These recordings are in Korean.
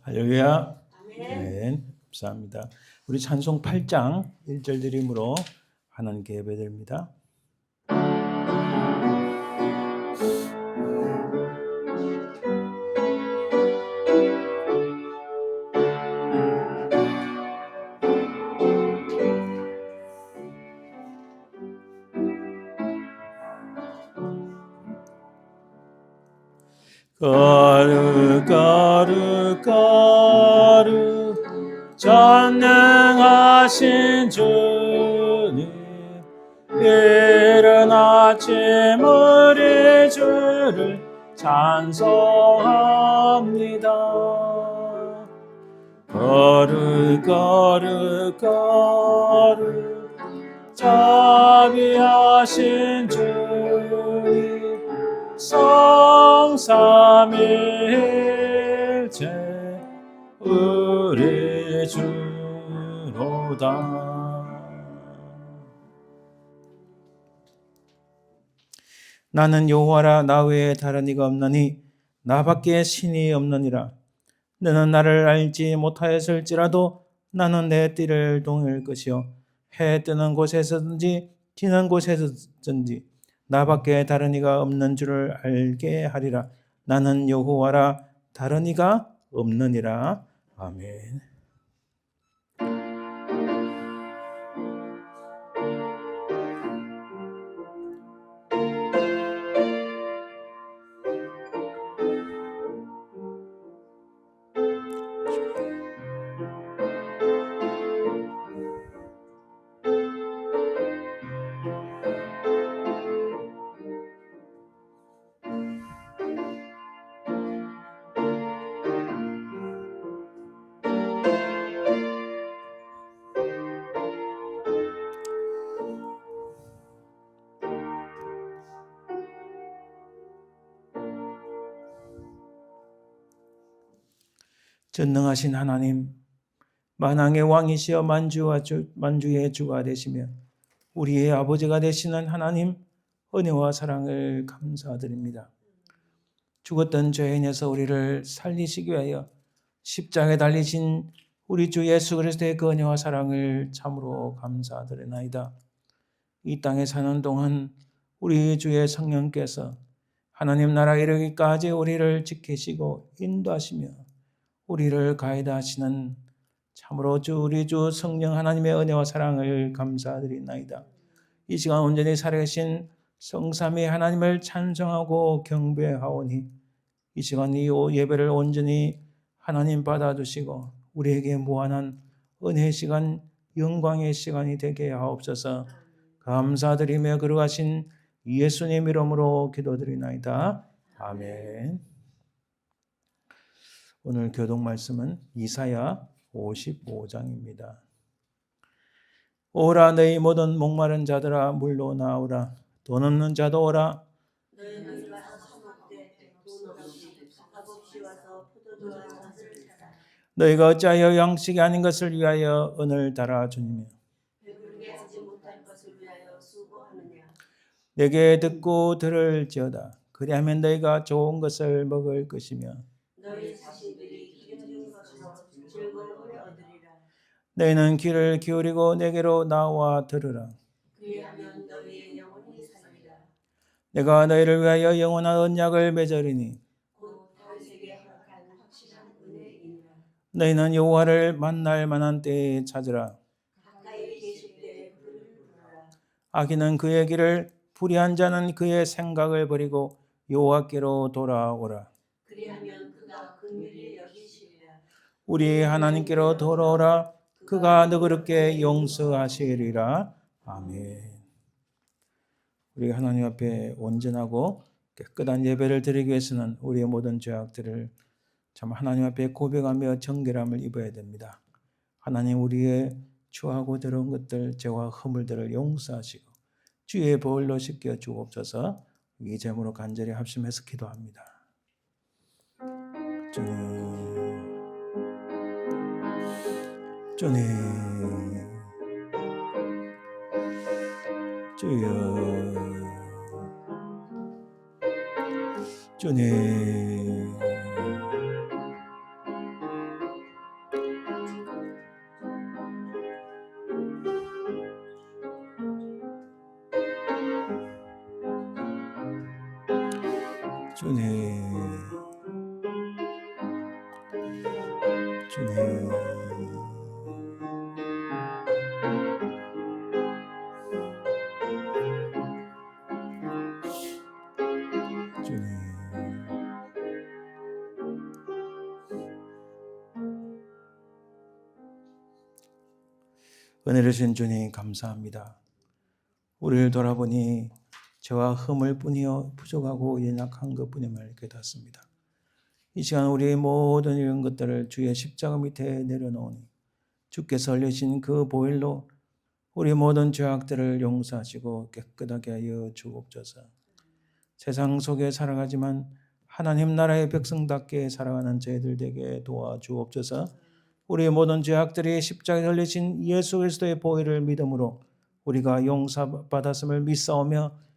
할렐루야. 아멘. 감사합니다. 우리 찬송 8장 1절 드림으로 하나님께 예배드립니다. 거룩 전능하신 주님, 이른 아침 우리 주를 찬송합니다. 거룩 자비하신 주님, 성삼일체 우리 주로다. 나는 여호와라, 나 외에 다른 이가 없나니 나밖에 신이 없느니라. 너는 나를 알지 못하였을지라도 나는 내 띠를 동일 것이요 해 뜨는 곳에서든지 지는 곳에서든지 나밖에 다른 이가 없는 줄을 알게 하리라. 나는 여호와라, 다른 이가 없느니라. 아멘. 전능하신 하나님, 만왕의 왕이시여 만주의 주가 되시며 우리의 아버지가 되시는 하나님, 은혜와 사랑을 감사드립니다. 죽었던 죄인에서 우리를 살리시기 위하여 십자가에 달리신 우리 주 예수 그리스도의 그 은혜와 사랑을 참으로 감사드리나이다. 이 땅에 사는 동안 우리 주의 성령께서 하나님 나라에 이르기까지 우리를 지키시고 인도하시며 우리를 가이드하시는 참으로 우리 주 성령 하나님의 은혜와 사랑을 감사드리나이다. 이 시간 온전히 살아계신 성삼위 하나님을 찬송하고 경배하오니 이 시간 이 예배를 온전히 하나님 받아주시고 우리에게 무한한 은혜의 시간, 영광의 시간이 되게 하옵소서. 감사드리며 거룩하신 예수님 이름으로 기도드리나이다. 아멘. 오늘 교독 말씀은 이사야 55장입니다. 오라, 너희 모든 목마른 자들아 물로 나오라. 돈 없는 자도 오라. 너희가 어찌하여 양식이 아닌 것을 위하여 은을 달아주니며 내게 듣고 들을지어다. 그리하면 너희가 좋은 것을 먹을 것이며 너희 자신들이 기름진 것으로 즐거움을 얻으리라. 너희는 귀를 기울이고 내게로 나와 들으라. 그리하면 너희의 영혼이 살리라. 내가 너희를 위하여 영원한 언약을 맺으리니 곧 탄식에 허락한 확실한 은혜이니라. 너희는 여호와를 만날 만한 때에 찾으라. 가까이 계실 때에 그를 부르라. 악인은 그의 길을, 불의한 자는 그의 생각을 버리고 여호와께로 돌아오라. 그리하면 그가 긍휼히 여기시리라. 우리 하나님께로 돌아오라. 그가 너그럽게 용서하시리라. 아멘. 우리 하나님 앞에 온전하고 깨끗한 예배를 드리기 위해서는 우리의 모든 죄악들을 참 하나님 앞에 고백하며 정결함을 입어야 됩니다. 하나님, 우리의 추하고 더러운 것들, 죄와 허물들을 용서하시고 주의 보혈로 씻겨 주옵소서. 이 제목으로 간절히 합심해서 기도합니다. 주님, 주여, 주님, 주님, 주님, 주님. 은혜를 주신 주님 감사합니다. 우리를 돌아보니 저와 흠을 뿐이요 부족하고 연약한 것뿐임을 깨닫습니다. 이 시간 우리의 모든 이런 것들을 주의 십자가 밑에 내려놓으니 주께서 흘리신 그 보혈로 우리 모든 죄악들을 용서하시고 깨끗하게 하여 주옵소서. 세상 속에 살아가지만 하나님 나라의 백성답게 살아가는 저희들 되게 도와주옵소서. 우리의 모든 죄악들이 십자가에 흘리신 예수 그리스도의 보혈을 믿음으로 우리가 용서받았음을 믿사오며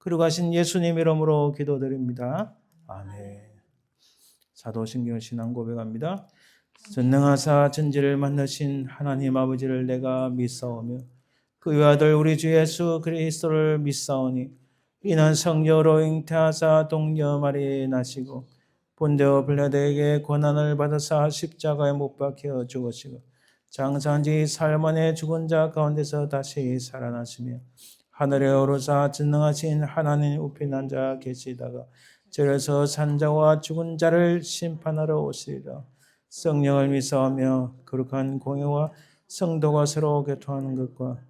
그러가신 예수님 이름으로 기도드립니다. 아멘. 사도신경 신앙 고백합니다. 전능하사 천지를 만드신 하나님 아버지를 내가 믿사오며 그의 아들 우리 주 예수 그리스도를 믿사오니 이는 성령으로 잉태하사 동녀 마리아에 나시고 본디오 빌라도에게 고난을 받으사 십자가에 못 박혀 죽으시고 장사한 지 사흘 만에 죽은 자 가운데서 다시 살아나시며 하늘에 오르사 전능하신 하나님 우편에 앉아 계시다가 저에서 산자와 죽은 자를 심판하러 오시리라. 성령을 믿사오며 거룩한 공예와 성도가 서로 교통하는 것과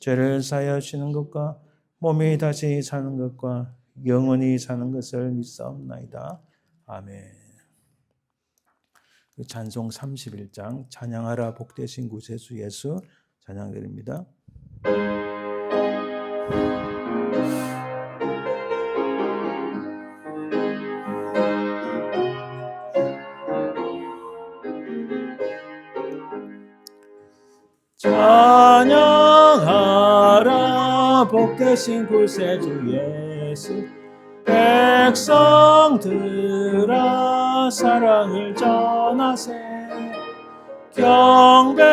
죄를 사하여 주시는 것과 몸이 다시 사는 것과 영원히 사는 것을 믿사옵나이다. 아멘. 찬송 31장 찬양하라 복되신 구세주 예수 찬양드립니다. 찬양하라 복되신 구세주 예수 백성들아 사랑을 전하세 경배하라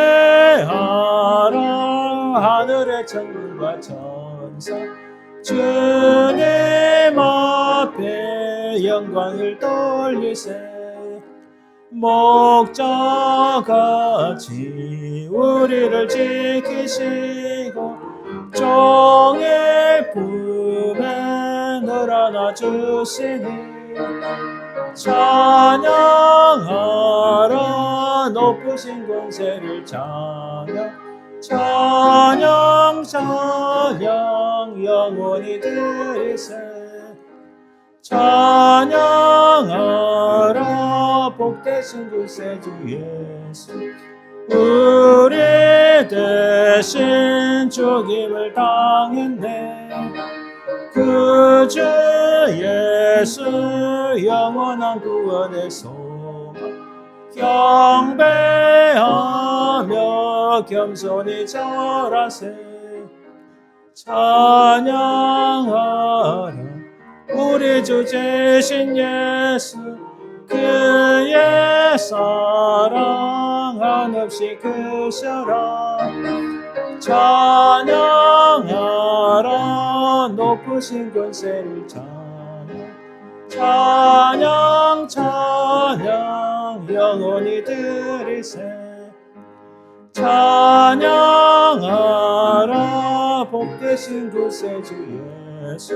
하늘의 천군과 천사 주님 앞에 영광을 돌리세 목자같이 우리를 지키시고 종의 품에 늘 안아주시니 찬양하라 높으신 권세를 찬양 찬양 찬양 영원히 드리세 찬양하라 복되신 구세주 예수 우리 대신 죽임을 당했네 그 주 예수 영원한 구원의 소망 경배하며 겸손히 절하세 찬양하라 우리 주 되신 예수 그의 사랑 한없이 크셔라 찬양하라 높으신 권세를 찬양 찬양 찬양 영원히 드리세 찬양하라 복되신 구세주 예수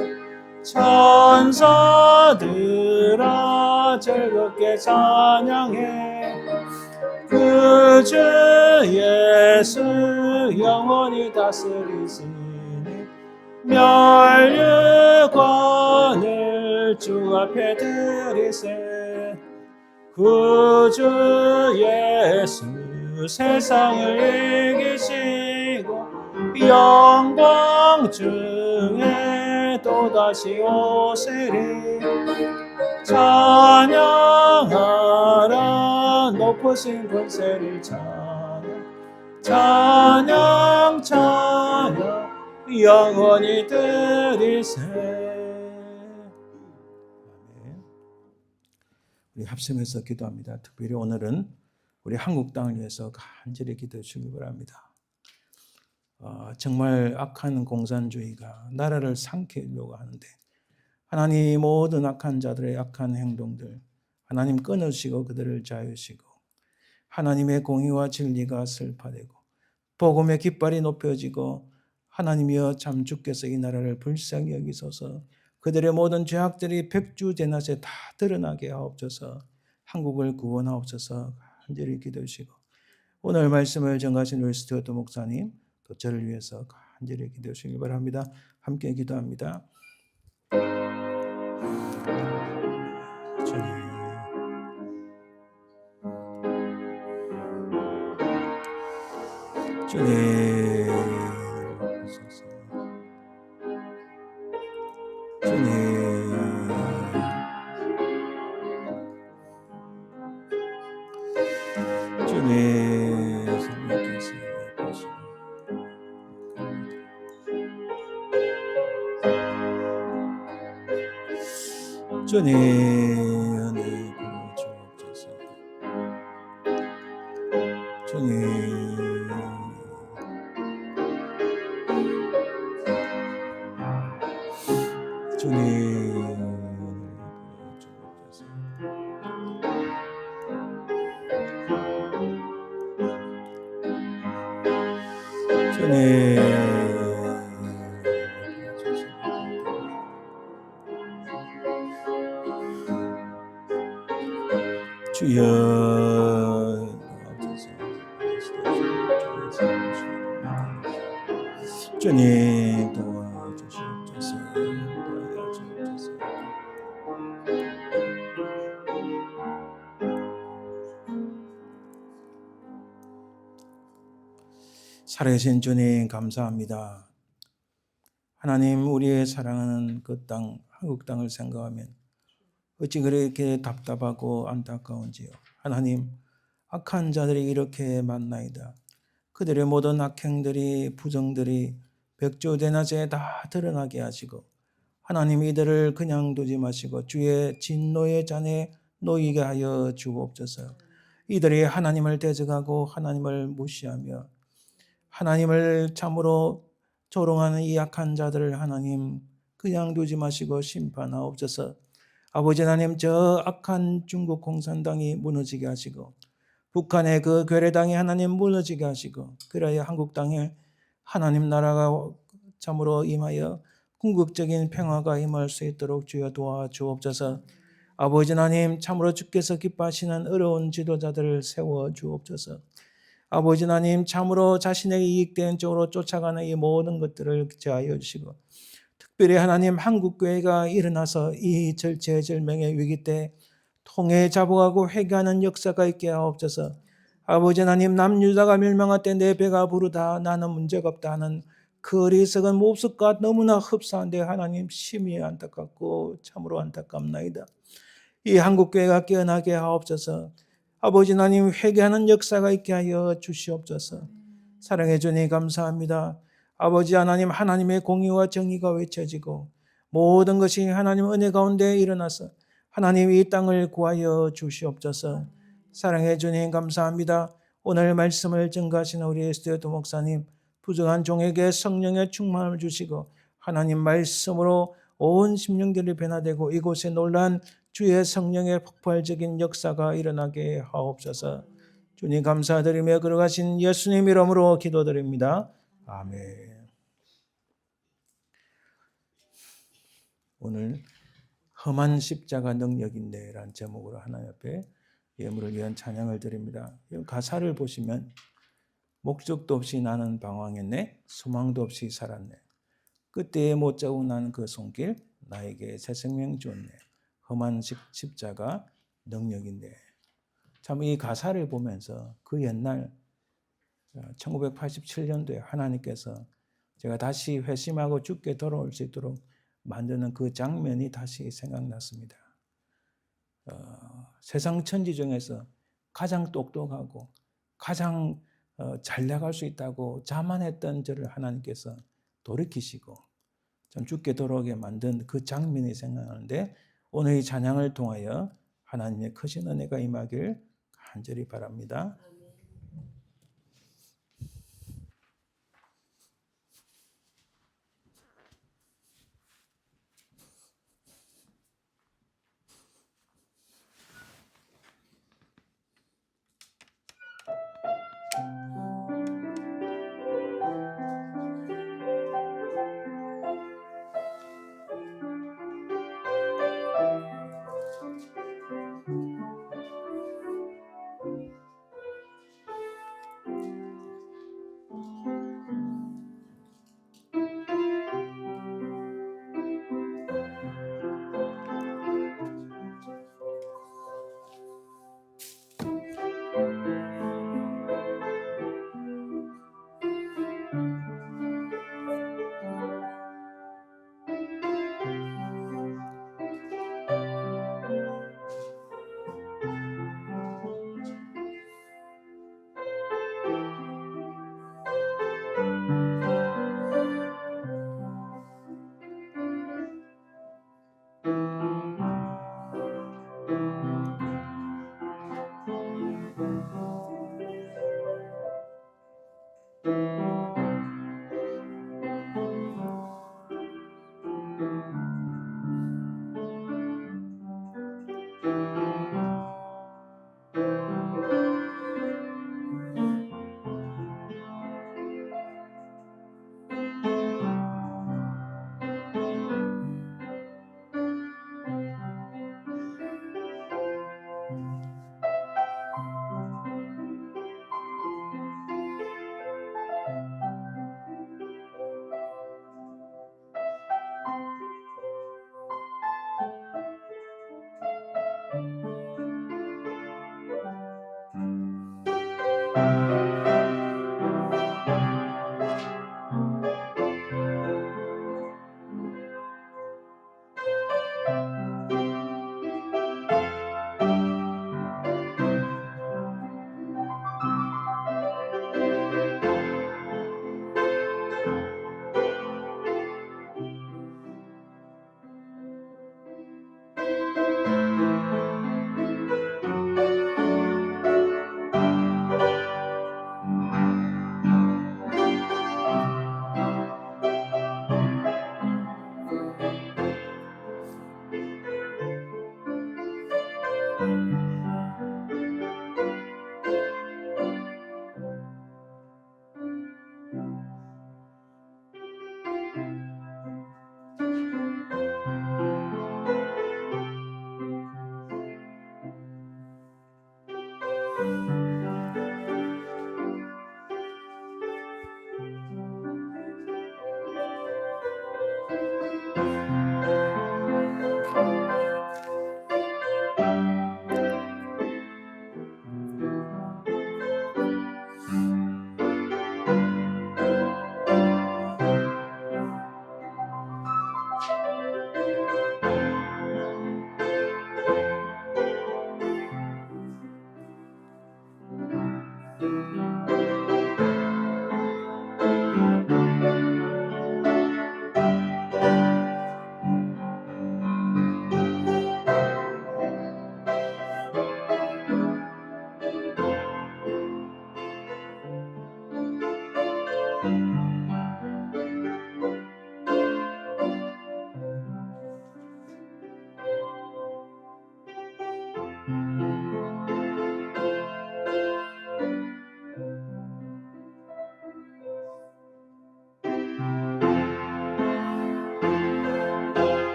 천사들아 즐겁게 찬양해 그 주 예수 영원히 다스리시니 멸류관을 주 앞에 드리세 그 주 예수 세상을 이기시고 영광 중에 또다시 오시리 찬양하라 높으신 권세를 찬양 찬양 찬양 영원히 드리세. 아멘. 우리 합심해서 기도합니다. 특별히 오늘은 우리 한국 땅을 위해서 간절히 기도해 주시기 바랍니다. 정말 악한 공산주의가 나라를 삼키려고 하는데 하나님 모든 악한 자들의 악한 행동들 하나님 끊으시고 그들을 자유시고 하나님의 공의와 진리가 설파되고 복음의 깃발이 높여지고 하나님이여 참 주께서 이 나라를 불쌍히 여기소서 그들의 모든 죄악들이 백주대낮에 다 드러나게 하옵소서 한국을 구원하옵소서 간절히 기도하시고 오늘 말씀을 전가하신 우리 스튜어트 목사님 또 저를 위해서 간절히 기도하시길 바랍니다. 함께 기도합니다. 주님, 주님 은혜 부어주옵소서. 주님 주여 주님 도와주시옵소서. 살아계신 주님 감사합니다. 하나님 우리의 사랑하는 그 땅 한국 땅을 생각하면 어찌 그렇게 답답하고 안타까운지요. 하나님 악한 자들이 이렇게 많나이다. 그들의 모든 악행들이 부정들이 백조대낮에 다 드러나게 하시고 하나님 이들을 그냥 두지 마시고 주의 진노의 잔에 놓이게 하여 주옵소서. 이들이 하나님을 대적하고 하나님을 무시하며 하나님을 참으로 조롱하는 이 악한 자들을 하나님 그냥 두지 마시고 심판하옵소서. 아버지 하나님 저 악한 중국 공산당이 무너지게 하시고 북한의 그 괴뢰당이 하나님 무너지게 하시고 그래야 한국 땅에 하나님 나라가 참으로 임하여 궁극적인 평화가 임할 수 있도록 주여 도와주옵소서. 아버지 하나님 참으로 주께서 기뻐하시는 어려운 지도자들을 세워주옵소서. 아버지 하나님 참으로 자신에게 이익된 쪽으로 쫓아가는 이 모든 것들을 제하여 주시고 특별히 하나님 한국교회가 일어나서 이 절체절명의 위기 때 통해 자복하고 회개하는 역사가 있게 하옵소서. 아버지 하나님 남유다가 멸망할 때 내 배가 부르다 나는 문제가 없다 하는 그 어리석은 몹쓸과 너무나 흡사한데 하나님 심히 안타깝고 참으로 안타깝나이다. 이 한국교회가 깨어나게 하옵소서. 아버지 하나님 회개하는 역사가 있게 하여 주시옵소서. 사랑해 주님 감사합니다. 아버지 하나님 하나님의 공의와 정의가 외쳐지고 모든 것이 하나님 은혜 가운데 일어나서 하나님 이 땅을 구하여 주시옵소서. 사랑해 주님 감사합니다. 오늘 말씀을 증거하시는 우리 에스테도 목사님 부정한 종에게 성령의 충만을 주시고 하나님 말씀으로 온 심령들이 변화되고 이곳에 놀란 주의 성령의 폭발적인 역사가 일어나게 하옵소서. 주님 감사드리며 걸어가신 예수님 이름으로 기도드립니다. 아멘. 오늘 험한 십자가 능력인데 라는 제목으로 하나님 앞에 예물을 위한 찬양을 드립니다. 가사를 보시면 목적도 없이 나는 방황했네 소망도 없이 살았네 그때에 못 자고 나는 그 손길 나에게 새 생명 줬네 험한 십자가 능력인데 참 이 가사를 보면서 그 옛날 1987년도에 하나님께서 제가 다시 회심하고 죽게 돌아올 수 있도록 만드는 그 장면이 다시 생각났습니다. 세상 천지 중에서 가장 똑똑하고 가장 잘 나갈 수 있다고 자만했던 저를 하나님께서 돌이키시고 좀 죽게 돌아오게 만든 그 장면이 생각나는데 오늘 이 찬양을 통하여 하나님의 크신 은혜가 임하길 간절히 바랍니다.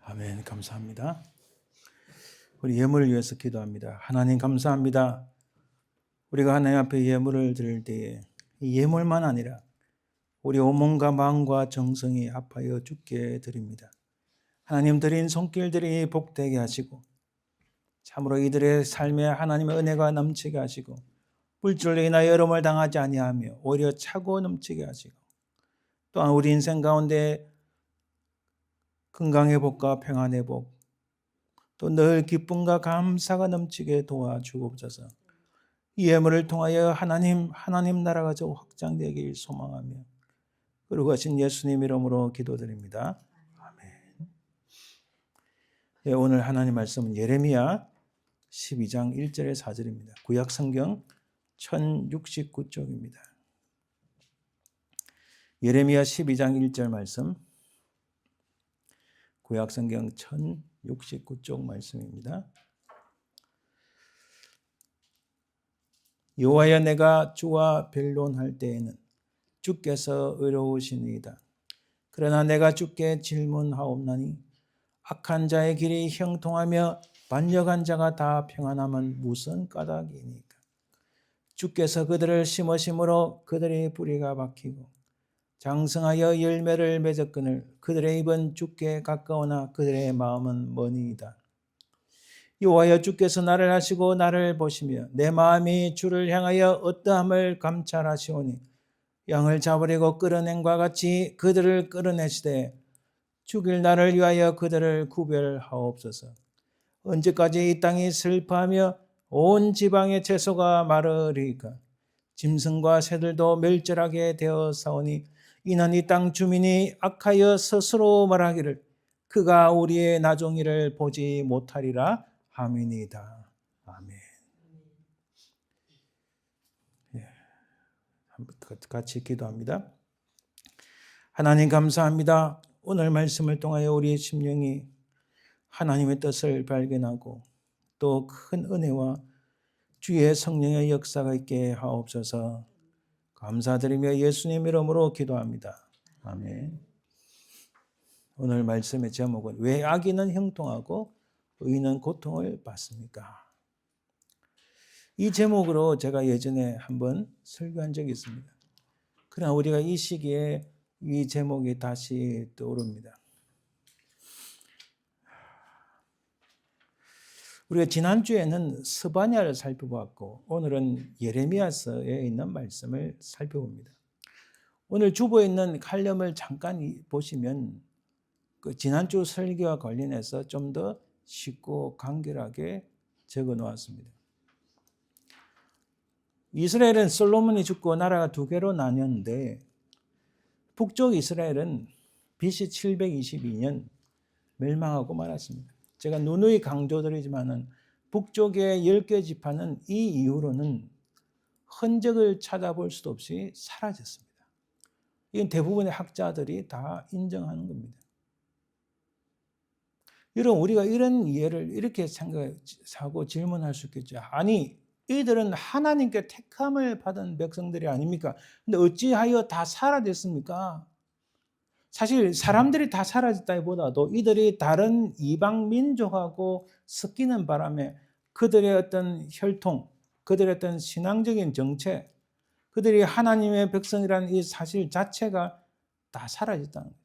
아멘. 감사합니다. 우리 예물을 위해서 기도합니다. 하나님 감사합니다. 우리가 하나님 앞에 예물을 드릴 때에 이 예물만 아니라 우리 온몸과 마음과 정성이 합하여 주께 드립니다. 하나님 드린 손길들이 복되게 하시고 참으로 이들의 삶에 하나님의 은혜가 넘치게 하시고 물질로 인하여 여름을 당하지 아니하며 오히려 차고 넘치게 하시고 또한 우리 인생 가운데 건강의 복과 평안의 복, 또 늘 기쁨과 감사가 넘치게 도와주옵소서. 이 예물을 통하여 하나님 나라가 더 확장되길 소망하며 그러신 예수님 이름으로 기도드립니다. 아멘. 네, 오늘 하나님 말씀은 예레미야 12장 1절에 4절입니다. 구약 성경 1069쪽입니다. 예레미야 12장 1절 말씀, 구약 성경 1069쪽 말씀입니다. 여호와여, 내가 주와 변론할 때에는 주께서 의로우시니이다. 그러나 내가 주께 질문하옵나니 악한 자의 길이 형통하며 반역한 자가 다 평안함은 무슨 까닭이니까? 주께서 그들을 심으심으로 그들의 뿌리가 박히고 장성하여 열매를 맺었거늘 그들의 입은 주께 가까우나 그들의 마음은 머니이다. 여호와여, 주께서 나를 아시고 나를 보시며 내 마음이 주를 향하여 어떠함을 감찰하시오니 양을 잡으려고 끌어낸과 같이 그들을 끌어내시되 죽일 나를 위하여 그들을 구별하옵소서. 언제까지 이 땅이 슬퍼하며 온 지방의 채소가 마르리까? 짐승과 새들도 멸절하게 되어 사오니 이는 이 땅 주민이 악하여 스스로 말하기를 그가 우리의 나종이를 보지 못하리라 함이니이다. 아멘. 같이 기도합니다. 하나님 감사합니다. 오늘 말씀을 통하여 우리의 심령이 하나님의 뜻을 발견하고 또 큰 은혜와 주의 성령의 역사가 있게 하옵소서. 감사드리며 예수님 이름으로 기도합니다. 아멘. 오늘 말씀의 제목은 왜 악인은 형통하고 의인은 고통을 받습니까? 이 제목으로 제가 예전에 한번 설교한 적이 있습니다. 그러나 우리가 이 시기에 이 제목이 다시 떠오릅니다. 우리가 지난주에는 스바냐를 살펴보았고 오늘은 예레미야서에 있는 말씀을 살펴봅니다. 오늘 주보에 있는 칼럼을 잠깐 보시면 그 지난주 설교와 관련해서 좀 더 쉽고 간결하게 적어 놓았습니다. 이스라엘은 솔로몬이 죽고 나라가 두 개로 나뉘었는데 북쪽 이스라엘은 BC 722년 멸망하고 말았습니다. 제가 누누이 강조드리지만은 북쪽의 10개 지파는 이 이후로는 흔적을 찾아볼 수도 없이 사라졌습니다. 이건 대부분의 학자들이 다 인정하는 겁니다. 여러분, 우리가 이런 이해를 이렇게 생각하고 질문할 수 있겠죠. 아니, 이들은 하나님께 택함을 받은 백성들이 아닙니까? 근데 어찌하여 다 사라졌습니까? 사실 사람들이 다 사라졌다기보다도 이들이 다른 이방 민족하고 섞이는 바람에 그들의 어떤 혈통, 그들의 어떤 신앙적인 정체, 그들이 하나님의 백성이라는 이 사실 자체가 다 사라졌다는 거예요.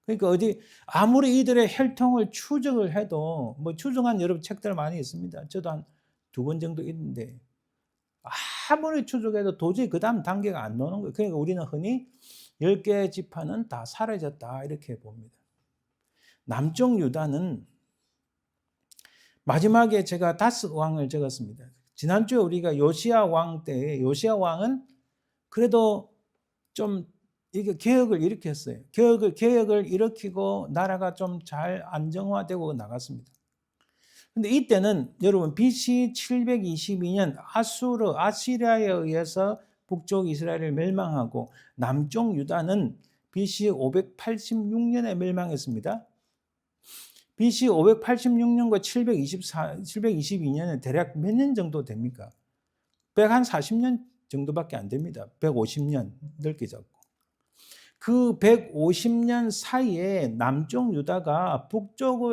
그러니까 아무리 이들의 혈통을 추적을 해도 뭐 추정한 여러 책들 많이 있습니다. 저도 한 2권 정도 있는데 아무리 추적해도 도저히 그 다음 단계가 안 나오는 거예요. 그러니까 우리는 흔히 10개의 지파는 다 사라졌다 이렇게 봅니다. 남쪽 유다는 마지막에 제가 다섯 왕을 적었습니다. 지난주에 우리가 요시야 왕 때에 요시야 왕은 그래도 좀 이게 개혁을 일으켰어요. 개혁을 일으키고 나라가 좀 잘 안정화되고 나갔습니다. 근데 이때는 여러분 BC 722년 아시리아에 의해서 북쪽 이스라엘을 멸망하고 남쪽 유다는 BC 586년에 멸망했습니다. BC 586년과 722년에 대략 몇 년 정도 됩니까? 140년 정도밖에 안 됩니다. 150년 넓게 잡고. 그 150년 사이에 남쪽 유다가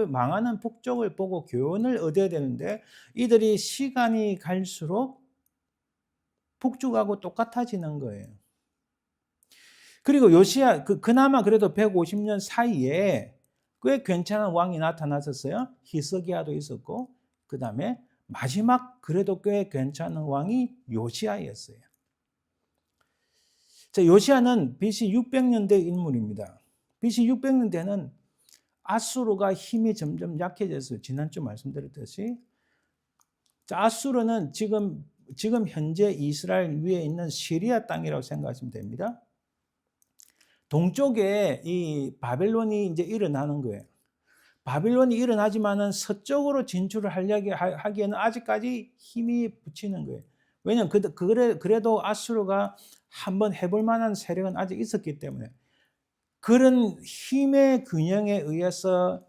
망하는 북쪽을 보고 교훈을 얻어야 되는데 이들이 시간이 갈수록 북쪽하고 똑같아지는 거예요. 그리고 요시야 그나마 그래도 150년 사이에 꽤 괜찮은 왕이 나타났었어요. 히스기야도 있었고 그 다음에 마지막 그래도 꽤 괜찮은 왕이 요시야였어요. 요시야는 BC 600년대 인물입니다. BC 600년대는 아수르가 힘이 점점 약해졌어요. 지난주 말씀드렸듯이. 아수르는 지금 현재 이스라엘 위에 있는 시리아 땅이라고 생각하시면 됩니다. 동쪽에 이 바벨론이 이제 일어나는 거예요. 바벨론이 일어나지만은 서쪽으로 진출을 하기에는 아직까지 힘이 붙이는 거예요. 왜냐하면 그래도 아수르가 한번 해볼 만한 세력은 아직 있었기 때문에 그런 힘의 균형에 의해서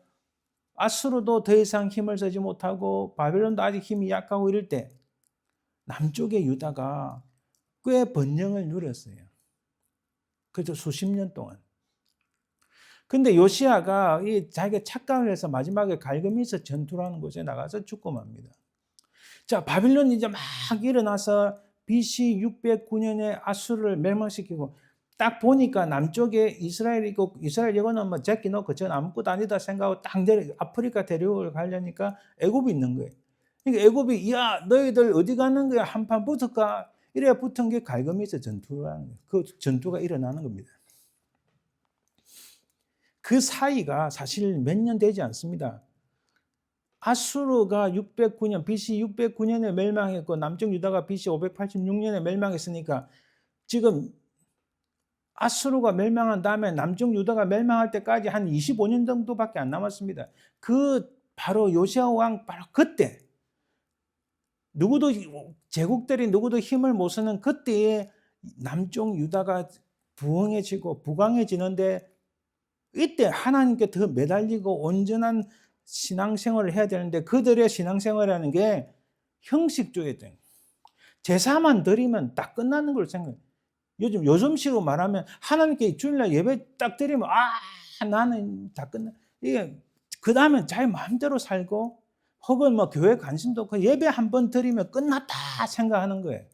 아수르도 더 이상 힘을 쓰지 못하고 바벨론도 아직 힘이 약하고 이럴 때 남쪽의 유다가 꽤 번영을 누렸어요. 그래도 수십 년 동안. 근데 요시야가 자기가 착각을 해서 마지막에 갈그미스 전투라는 곳에 나가서 죽고 맙니다. 자, 바빌론이 이제 막 일어나서 BC 609년에 아수르를 멸망시키고 딱 보니까 남쪽에 이스라엘이고 이스라엘 이거는 뭐 제끼 놓고 전 아무것도 아니다 생각하고 딱 아프리카 대륙을 가려니까 애굽이 있는 거예요. 그러니까 애굽이 야 너희들 어디 가는 거야 한판 붙을까 이래 붙은 게 갈그미스 전투라는 거예요. 그 전투가 일어나는 겁니다. 그 사이가 사실 몇 년 되지 않습니다. 아수르가 BC 609년에 멸망했고 남쪽 유다가 BC 586년에 멸망했으니까 지금 아수르가 멸망한 다음에 남쪽 유다가 멸망할 때까지 한 25년 정도밖에 안 남았습니다. 바로 요시야 왕 바로 그때 제국들이 누구도 힘을 못 쓰는 그때에 남쪽 유다가 부흥해지고 부강해지는데 이때 하나님께 더 매달리고 온전한 신앙생활을 해야 되는데 그들의 신앙생활이라는 게 형식주의예요. 제사만 드리면 딱 끝나는 걸 생각해요. 요즘식으로 말하면 하나님께 주일날 예배 딱 드리면 나는 다 끝나. 이게 그 다음엔 자기 마음대로 살고 혹은 뭐 교회 관심도 없고 예배 한 번 드리면 끝났다 생각하는 거예요.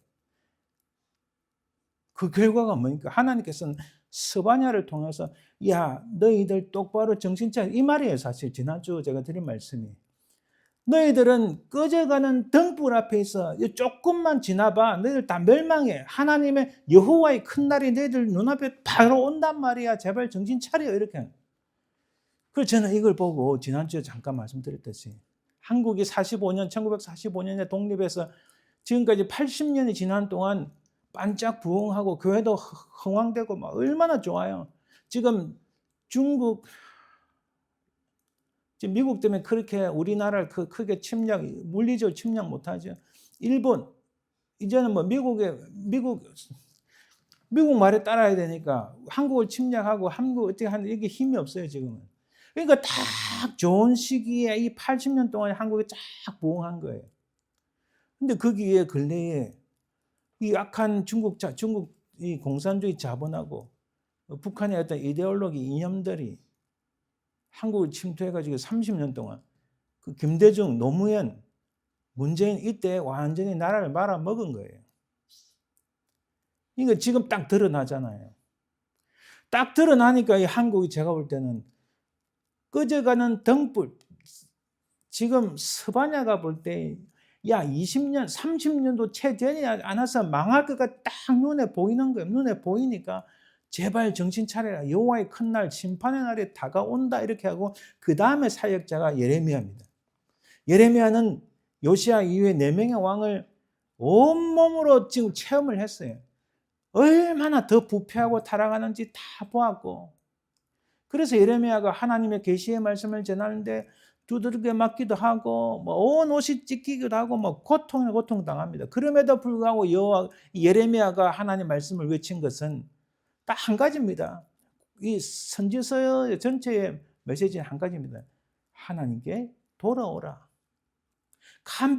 그 결과가 뭐니까 하나님께서는 스바냐를 통해서 야 너희들 똑바로 정신 차려 이 말이에요. 사실 지난주 제가 드린 말씀이 너희들은 꺼져가는 등불 앞에 있어 조금만 지나봐 너희들 다 멸망해. 하나님의 여호와의 큰 날이 너희들 눈앞에 바로 온단 말이야. 제발 정신 차려 이렇게. 그래서 저는 이걸 보고 지난주에 잠깐 말씀드렸듯이 한국이 45년 1945년에 독립해서 지금까지 80년이 지난 동안 반짝 부흥하고 교회도 흥왕되고 막 얼마나 좋아요. 지금 중국, 지금 미국 때문에 그렇게 우리나라를 크게 물리적으로 침략 못하죠. 일본, 이제는 뭐 미국 말에 따라야 되니까 한국을 침략하고 한국 어떻게 하는 이게 힘이 없어요 지금은. 그러니까 딱 좋은 시기에 이 80년 동안 한국이 쫙 부흥한 거예요. 근데 거기에 근래에 이 악한 중국 이 공산주의 자본하고 북한의 어떤 이데올로기 이념들이 한국을 침투해가지고 30년 동안 그 김대중, 노무현, 문재인 이때 완전히 나라를 말아먹은 거예요. 이거 지금 딱 드러나잖아요. 딱 드러나니까 이 한국이 제가 볼 때는 꺼져가는 등불. 지금 스바냐가 볼 때 야 20년, 30년도 채 되지 않아서 망할 거가 딱 눈에 보이는 거예요. 눈에 보이니까 제발 정신 차려라. 여호와의 큰 날, 심판의 날이 다가온다 이렇게 하고 그 다음에 사역자가 예레미야입니다. 예레미야는 요시야 이후에 4명의 왕을 온몸으로 지금 체험을 했어요. 얼마나 더 부패하고 타락하는지 다 보았고 그래서 예레미야가 하나님의 계시의 말씀을 전하는데 두들겨 맞기도 하고 뭐 온 옷이 찢기기도 하고 뭐 고통당합니다. 그럼에도 불구하고 예레미야가 하나님 말씀을 외친 것은 딱 한 가지입니다. 이 선지서 전체의 메시지는 한 가지입니다. 하나님께 돌아오라. Come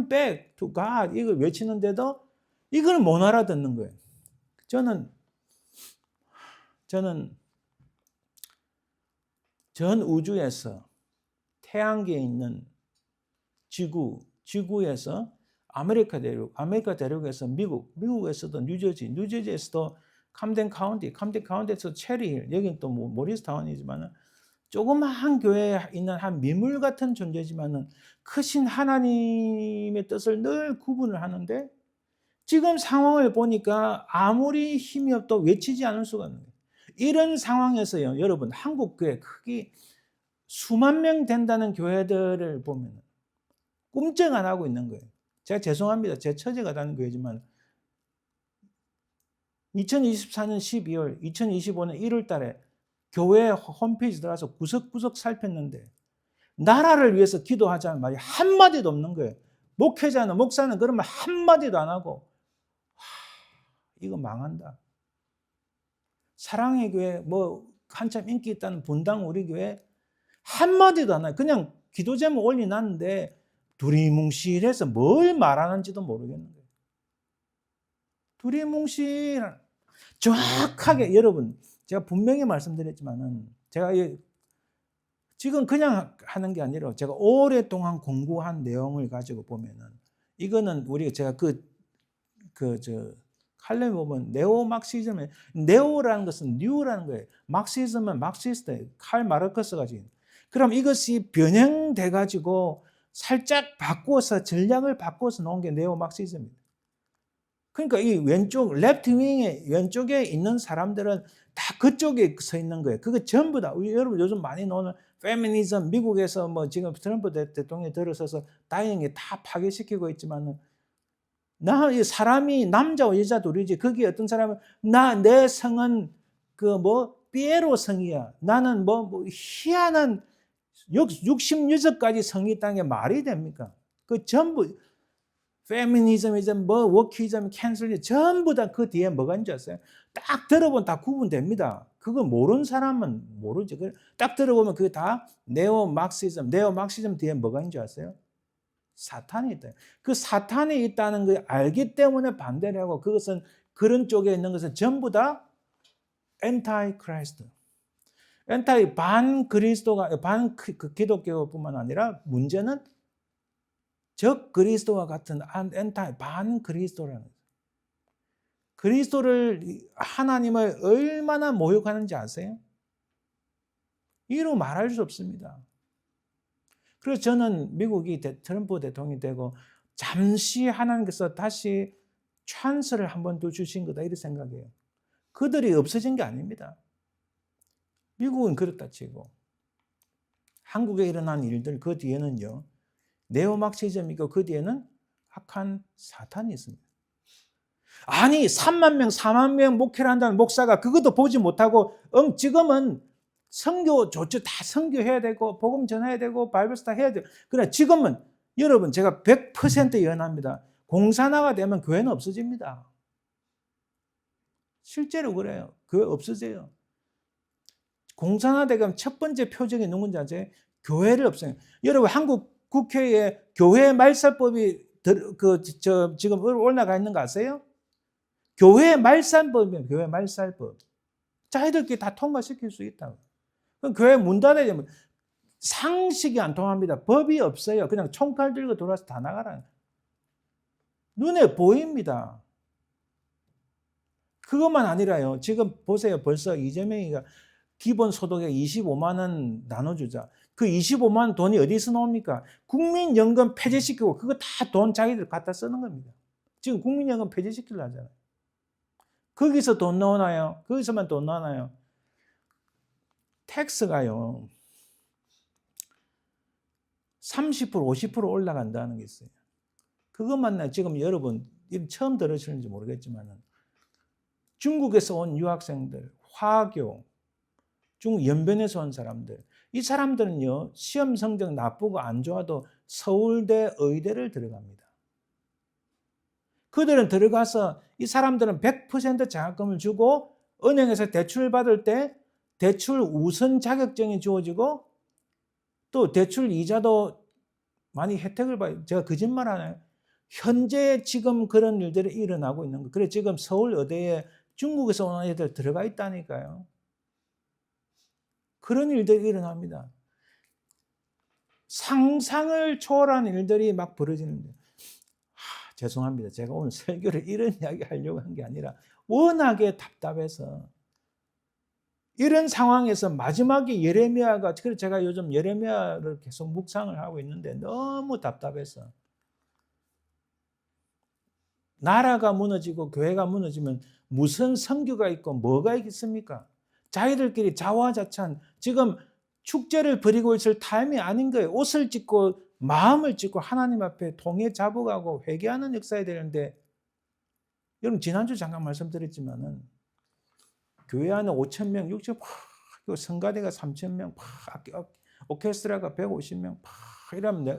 back to God 이걸 외치는데도 이걸 못 알아듣는 거예요. 저는 전 우주에서 태양계에 있는 지구에서 아메리카 대륙에서 미국에서도 뉴저지에서도 camden 카운티에서 체리힐, 여기는 또 모리스타운이지만 조그마한 교회에 있는 한 미물 같은 존재지만 크신 하나님의 뜻을 늘 구분을 하는데 지금 상황을 보니까 아무리 힘이 없도 외치지 않을 수가 없는 거예요. 이런 상황에서요, 여러분, 한국 교회 크기 수만 명 된다는 교회들을 보면 꿈쩍 안 하고 있는 거예요. 제가 죄송합니다. 제 처제가 다니는 교회지만 2024년 12월, 2025년 1월 달에 교회 홈페이지 들어가서 구석구석 살폈는데 나라를 위해서 기도하자는 말이 한마디도 없는 거예요. 목사는 그런 말 한마디도 안 하고 이거 망한다. 사랑의 교회 뭐 한참 인기 있다는 분당 우리 교회 한마디도 안 해요. 그냥 기도 제목 올려놨는데 두리뭉실해서 뭘 말하는지도 모르겠는 거예요. 두리뭉실 정확하게 여러분 제가 분명히 말씀드렸지만은 제가 지금 그냥 하는 게 아니라 제가 오랫동안 공부한 내용을 가지고 보면은 이거는 제가 칼럼에 보면 네오막시즘에 네오라는 것은 뉴라는 거예요. 막시즘은 막시스트 칼 마르크스가 지금. 그럼 이것이 변형돼 가지고 살짝 바꾸어서 전략을 바꿔서 놓은 게 네오막시즘입니다. 그러니까 이 왼쪽 레프트 윙의 왼쪽에 있는 사람들은 다 그쪽에 서 있는 거예요. 그거 전부 다 여러분 요즘 많이 나오는 페미니즘 미국에서 뭐 지금 트럼프 대통령이 들어서서 다행히 다 파괴시키고 있지만은 이 사람이 남자와 여자 둘이지 거기에 어떤 사람은 내 성은 피에로 성이야. 나는 희한한 66가지 성이 있다는 게 말이 됩니까? 그 전부 페미니즘이든 워키즘, 캔슬리즘 전부 다 그 뒤에 뭐가 있는지 아세요? 딱 들어보면 다 구분됩니다. 그거 모르는 사람은 모르지. 딱 들어보면 그게 다 네오막시즘 뒤에 뭐가 있는지 아세요? 사탄이 있다. 그 사탄이 있다는 걸 알기 때문에 반대를 하고 그것은 그런 쪽에 있는 것은 전부 다 엔타이 크라이스트. 엔타이 반 그리스도가 반 기독교뿐만 아니라 문제는 적 그리스도와 같은 엔타이 반 그리스도라는 거예요. 그리스도를 하나님을 얼마나 모욕하는지 아세요? 이로 말할 수 없습니다. 그래서 저는 미국이 트럼프 대통령이 되고 잠시 하나님께서 다시 찬스를 한 번 더 주신 거다 이렇게 생각해요. 그들이 없어진 게 아닙니다. 미국은 그렇다 치고 한국에 일어난 일들 그 뒤에는요. 네오막시즘이고 그 뒤에는 악한 사탄이 있습니다. 아니 3만 명 4만 명 목회를 한다는 목사가 그것도 보지 못하고 지금은 선교 좋죠. 다 선교해야 되고 복음 전해야 되고 바이블 스타 해야 돼요. 그러나 지금은 여러분 제가 100% 예언합니다. 공산화가 되면 교회는 없어집니다. 실제로 그래요. 교회 없어져요. 공산화되면 첫 번째 표적이 누군지 아세요? 교회를 없애요. 여러분 한국 국회에 교회 말살법이 지금 올라가 있는 거 아세요? 교회 말살법이에요. 교회 말살법. 자기들끼리 다 통과시킬 수 있다고. 그럼 교회 문 닫아야 되면 상식이 안 통합니다. 법이 없어요. 그냥 총칼 들고 돌아서 다 나가라. 눈에 보입니다. 그것만 아니라요. 지금 보세요. 벌써 이재명이가 기본소득에 25만 원 나눠주자. 그 25만 원 돈이 어디서 나옵니까? 국민연금 폐지시키고 그거 다 돈 자기들 갖다 쓰는 겁니다. 지금 국민연금 폐지시키려 하잖아요. 거기서 돈 나오나요? 거기서만 돈 나오나요? 텍스가요. 30% 50% 올라간다는 게 있어요. 그것만 지금 여러분 처음 들으시는지 모르겠지만 중국에서 온 유학생들, 화교, 중국 연변에서 온 사람들 이 사람들은요. 시험 성적 나쁘고 안 좋아도 서울대, 의대를 들어갑니다. 그들은 들어가서 이 사람들은 100% 장학금을 주고 은행에서 대출 받을 때 대출 우선 자격증이 주어지고 또 대출 이자도 많이 혜택을 봐요. 제가 거짓말 하나요? 현재 지금 그런 일들이 일어나고 있는 거예요. 그래서 지금 서울의대에 중국에서 온 애들 들어가 있다니까요. 그런 일들이 일어납니다. 상상을 초월한 일들이 막 벌어지는데 죄송합니다. 제가 오늘 설교를 이런 이야기 하려고 한 게 아니라 워낙에 답답해서 이런 상황에서 마지막에 예레미야가 그래서 제가 요즘 예레미야를 계속 묵상을 하고 있는데 너무 답답해서 나라가 무너지고 교회가 무너지면 무슨 선교가 있고 뭐가 있겠습니까? 자기들끼리 자화자찬 지금 축제를 벌이고 있을 타임이 아닌 거예요. 옷을 찢고 마음을 찢고 하나님 앞에 통해 잡아가고 회개하는 역사야 되는데 여러분 지난주 잠깐 말씀드렸지만은 교회 안에 5천 명, 6천 성가대가 3천 명, 오케스트라가 150명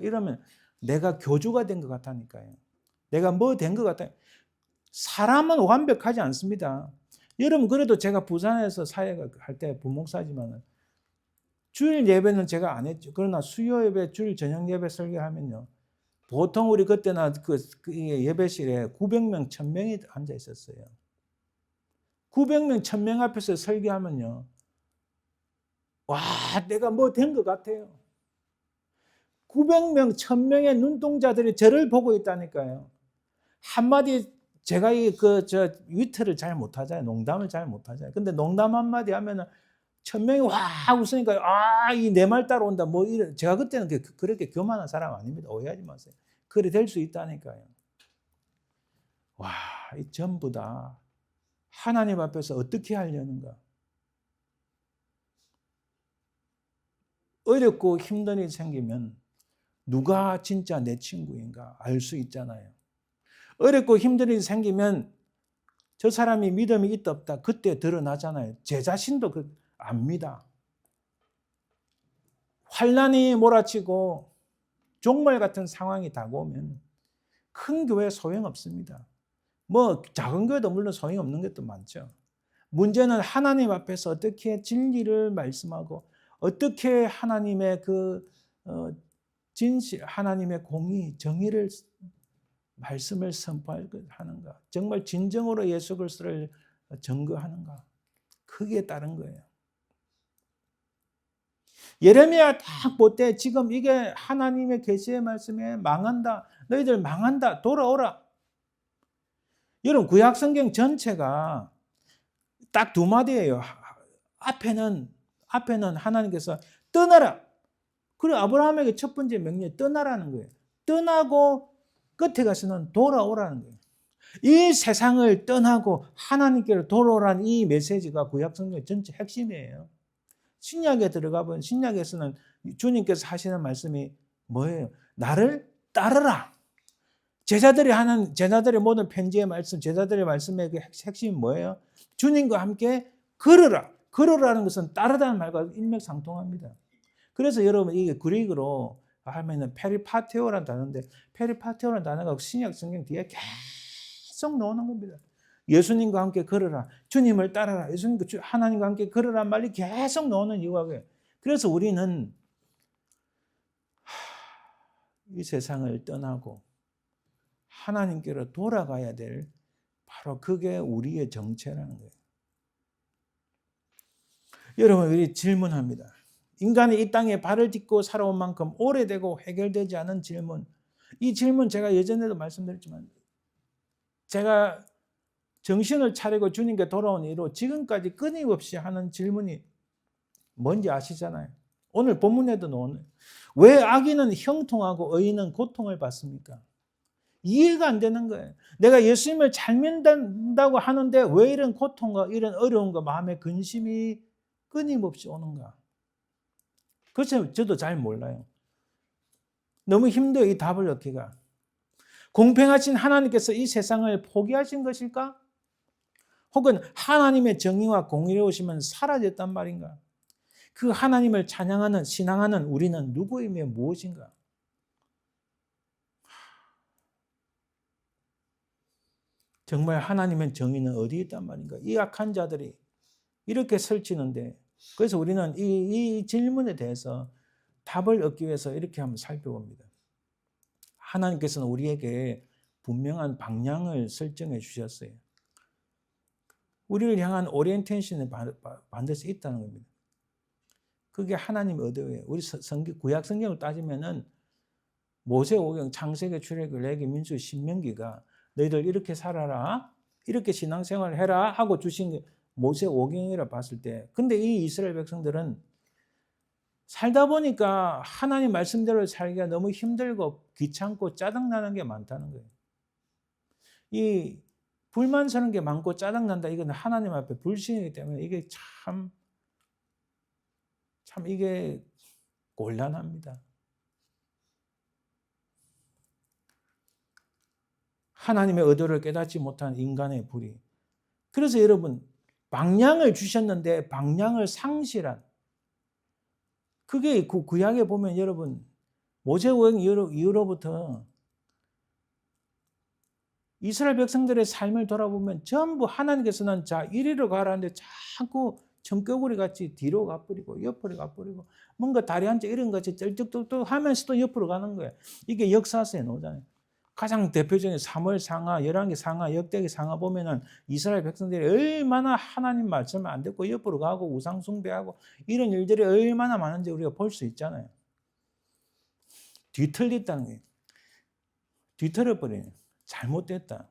이러면 내가 교주가 된 것 같다니까요. 내가 뭐 된 것 같아요. 사람은 완벽하지 않습니다. 여러분 그래도 제가 부산에서 사역할 때 부목사지만 주일 예배는 제가 안 했죠. 그러나 수요 예배, 주일 저녁 예배 설교하면요. 보통 우리 그때나 그 예배실에 900명, 1000명이 앉아 있었어요. 900명, 1000명 앞에서 설교하면요. 와, 내가 뭐 된 것 같아요. 900명, 1000명의 눈동자들이 저를 보고 있다니까요. 한마디 제가 위트를 잘 못하잖아요. 농담을 잘 못하잖아요. 근데 농담 한마디 하면은 1000명이 와 웃으니까 이 내 말 따라온다. 제가 그때는 그렇게 교만한 사람 아닙니다. 오해하지 마세요. 그래 될 수 있다니까요. 와, 이 전부 다 하나님 앞에서 어떻게 하려는가? 어렵고 힘든 일이 생기면 누가 진짜 내 친구인가 알 수 있잖아요. 어렵고 힘든 일이 생기면 저 사람이 믿음이 있다 없다 그때 드러나잖아요. 제 자신도 압니다. 환난이 몰아치고 종말 같은 상황이 다가오면 큰 교회 소용없습니다. 뭐 작은 교회도 물론 소용없는 것도 많죠. 문제는 하나님 앞에서 어떻게 진리를 말씀하고 어떻게 하나님의 진실, 하나님의 공의, 정의를 말씀을 선포하는가. 정말 진정으로 예수 그리스도를 증거하는가. 그게 다른 거예요. 예레미야 딱 볼 때 지금 이게 하나님의 계시의 말씀에 망한다. 너희들 망한다. 돌아오라. 여러분 구약 성경 전체가 딱 두 마디예요. 앞에는 하나님께서 떠나라. 그리고 아브라함에게 첫 번째 명령이 떠나라는 거예요. 떠나고 끝에 가서는 돌아오라는 거예요. 이 세상을 떠나고 하나님께로 돌아오라는 이 메시지가 구약 성경 전체 핵심이에요. 신약에 들어가 보면 신약에서는 주님께서 하시는 말씀이 뭐예요? 나를 따르라. 제자들의 모든 편지의 말씀, 제자들의 말씀의 그 핵심이 뭐예요? 주님과 함께 걸으라. 걸으라는 것은 따르다는 말과 일맥상통합니다. 그래서 여러분 이게 그리그로 하면은 페리파테오라는 단어인데 페리파테오라는 단어가 신약 성경 뒤에 계속 나오는 겁니다. 예수님과 함께 걸으라. 주님을 따라라. 하나님과 함께 걸으라는 말이 계속 나오는 이유가 그래요. 그래서 우리는 이 세상을 떠나고 하나님께로 돌아가야 될 바로 그게 우리의 정체라는 거예요. 여러분 우리 질문합니다. 인간이 이 땅에 발을 딛고 살아온 만큼 오래되고 해결되지 않은 질문. 이 질문 제가 예전에도 말씀드렸지만 제가 정신을 차리고 주님께 돌아온 이후로 지금까지 끊임없이 하는 질문이 뭔지 아시잖아요. 오늘 본문에도 나오는 왜 악인은 형통하고 의인은 고통을 받습니까? 이해가 안 되는 거예요. 내가 예수님을 잘 믿는다고 하는데 왜 이런 고통과 이런 어려움과 마음의 근심이 끊임없이 오는가? 그래서 저도 잘 몰라요. 너무 힘들어요. 이 답을 얻기가. 공평하신 하나님께서 이 세상을 포기하신 것일까? 혹은 하나님의 정의와 공의로우심은 사라졌단 말인가? 그 하나님을 찬양하는 신앙하는 우리는 누구이며 무엇인가? 정말 하나님의 정의는 어디에 있단 말인가? 이 악한 자들이 이렇게 설치는데 그래서 우리는 이 질문에 대해서 답을 얻기 위해서 이렇게 한번 살펴봅니다. 하나님께서는 우리에게 분명한 방향을 설정해 주셨어요. 우리를 향한 오리엔테이션이 반드시 있다는 겁니다. 그게 하나님의 의도예요. 우리 구약 성경을 따지면은 모세오경, 창세기, 출애굽, 레위기, 민수기, 신명기가 너희들 이렇게 살아라, 이렇게 신앙생활을 해라 하고 주신 게 모세오경이라 봤을 때, 근데 이 이스라엘 백성들은 살다 보니까 하나님 말씀대로 살기가 너무 힘들고 귀찮고 짜증나는 게 많다는 거예요. 이 불만스러운 게 많고 짜증난다. 이건 하나님 앞에 불신이기 때문에 이게 참 이게 곤란합니다. 하나님의 의도를 깨닫지 못한 인간의 불의. 그래서 여러분 방향을 주셨는데 방향을 상실한 그게 구약에 보면 여러분 모세오경 이후로부터 이스라엘 백성들의 삶을 돌아보면 전부 하나님께서는 자 이리로 가라는데 자꾸 청개구리 같이 뒤로 가버리고 옆으로 가버리고 뭔가 다리 한쪽 이런 것 같이 쩔뚝뚝뚝 하면서도 옆으로 가는 거예요. 이게 역사서에 나오잖아요. 가장 대표적인 사무엘 상하, 열왕기 상하, 역대기 상하 보면은 이스라엘 백성들이 얼마나 하나님 말씀을 안 듣고 옆으로 가고 우상 숭배하고 이런 일들이 얼마나 많은지 우리가 볼 수 있잖아요. 뒤틀렸다는 거예요. 뒤틀어버리는 잘못됐다.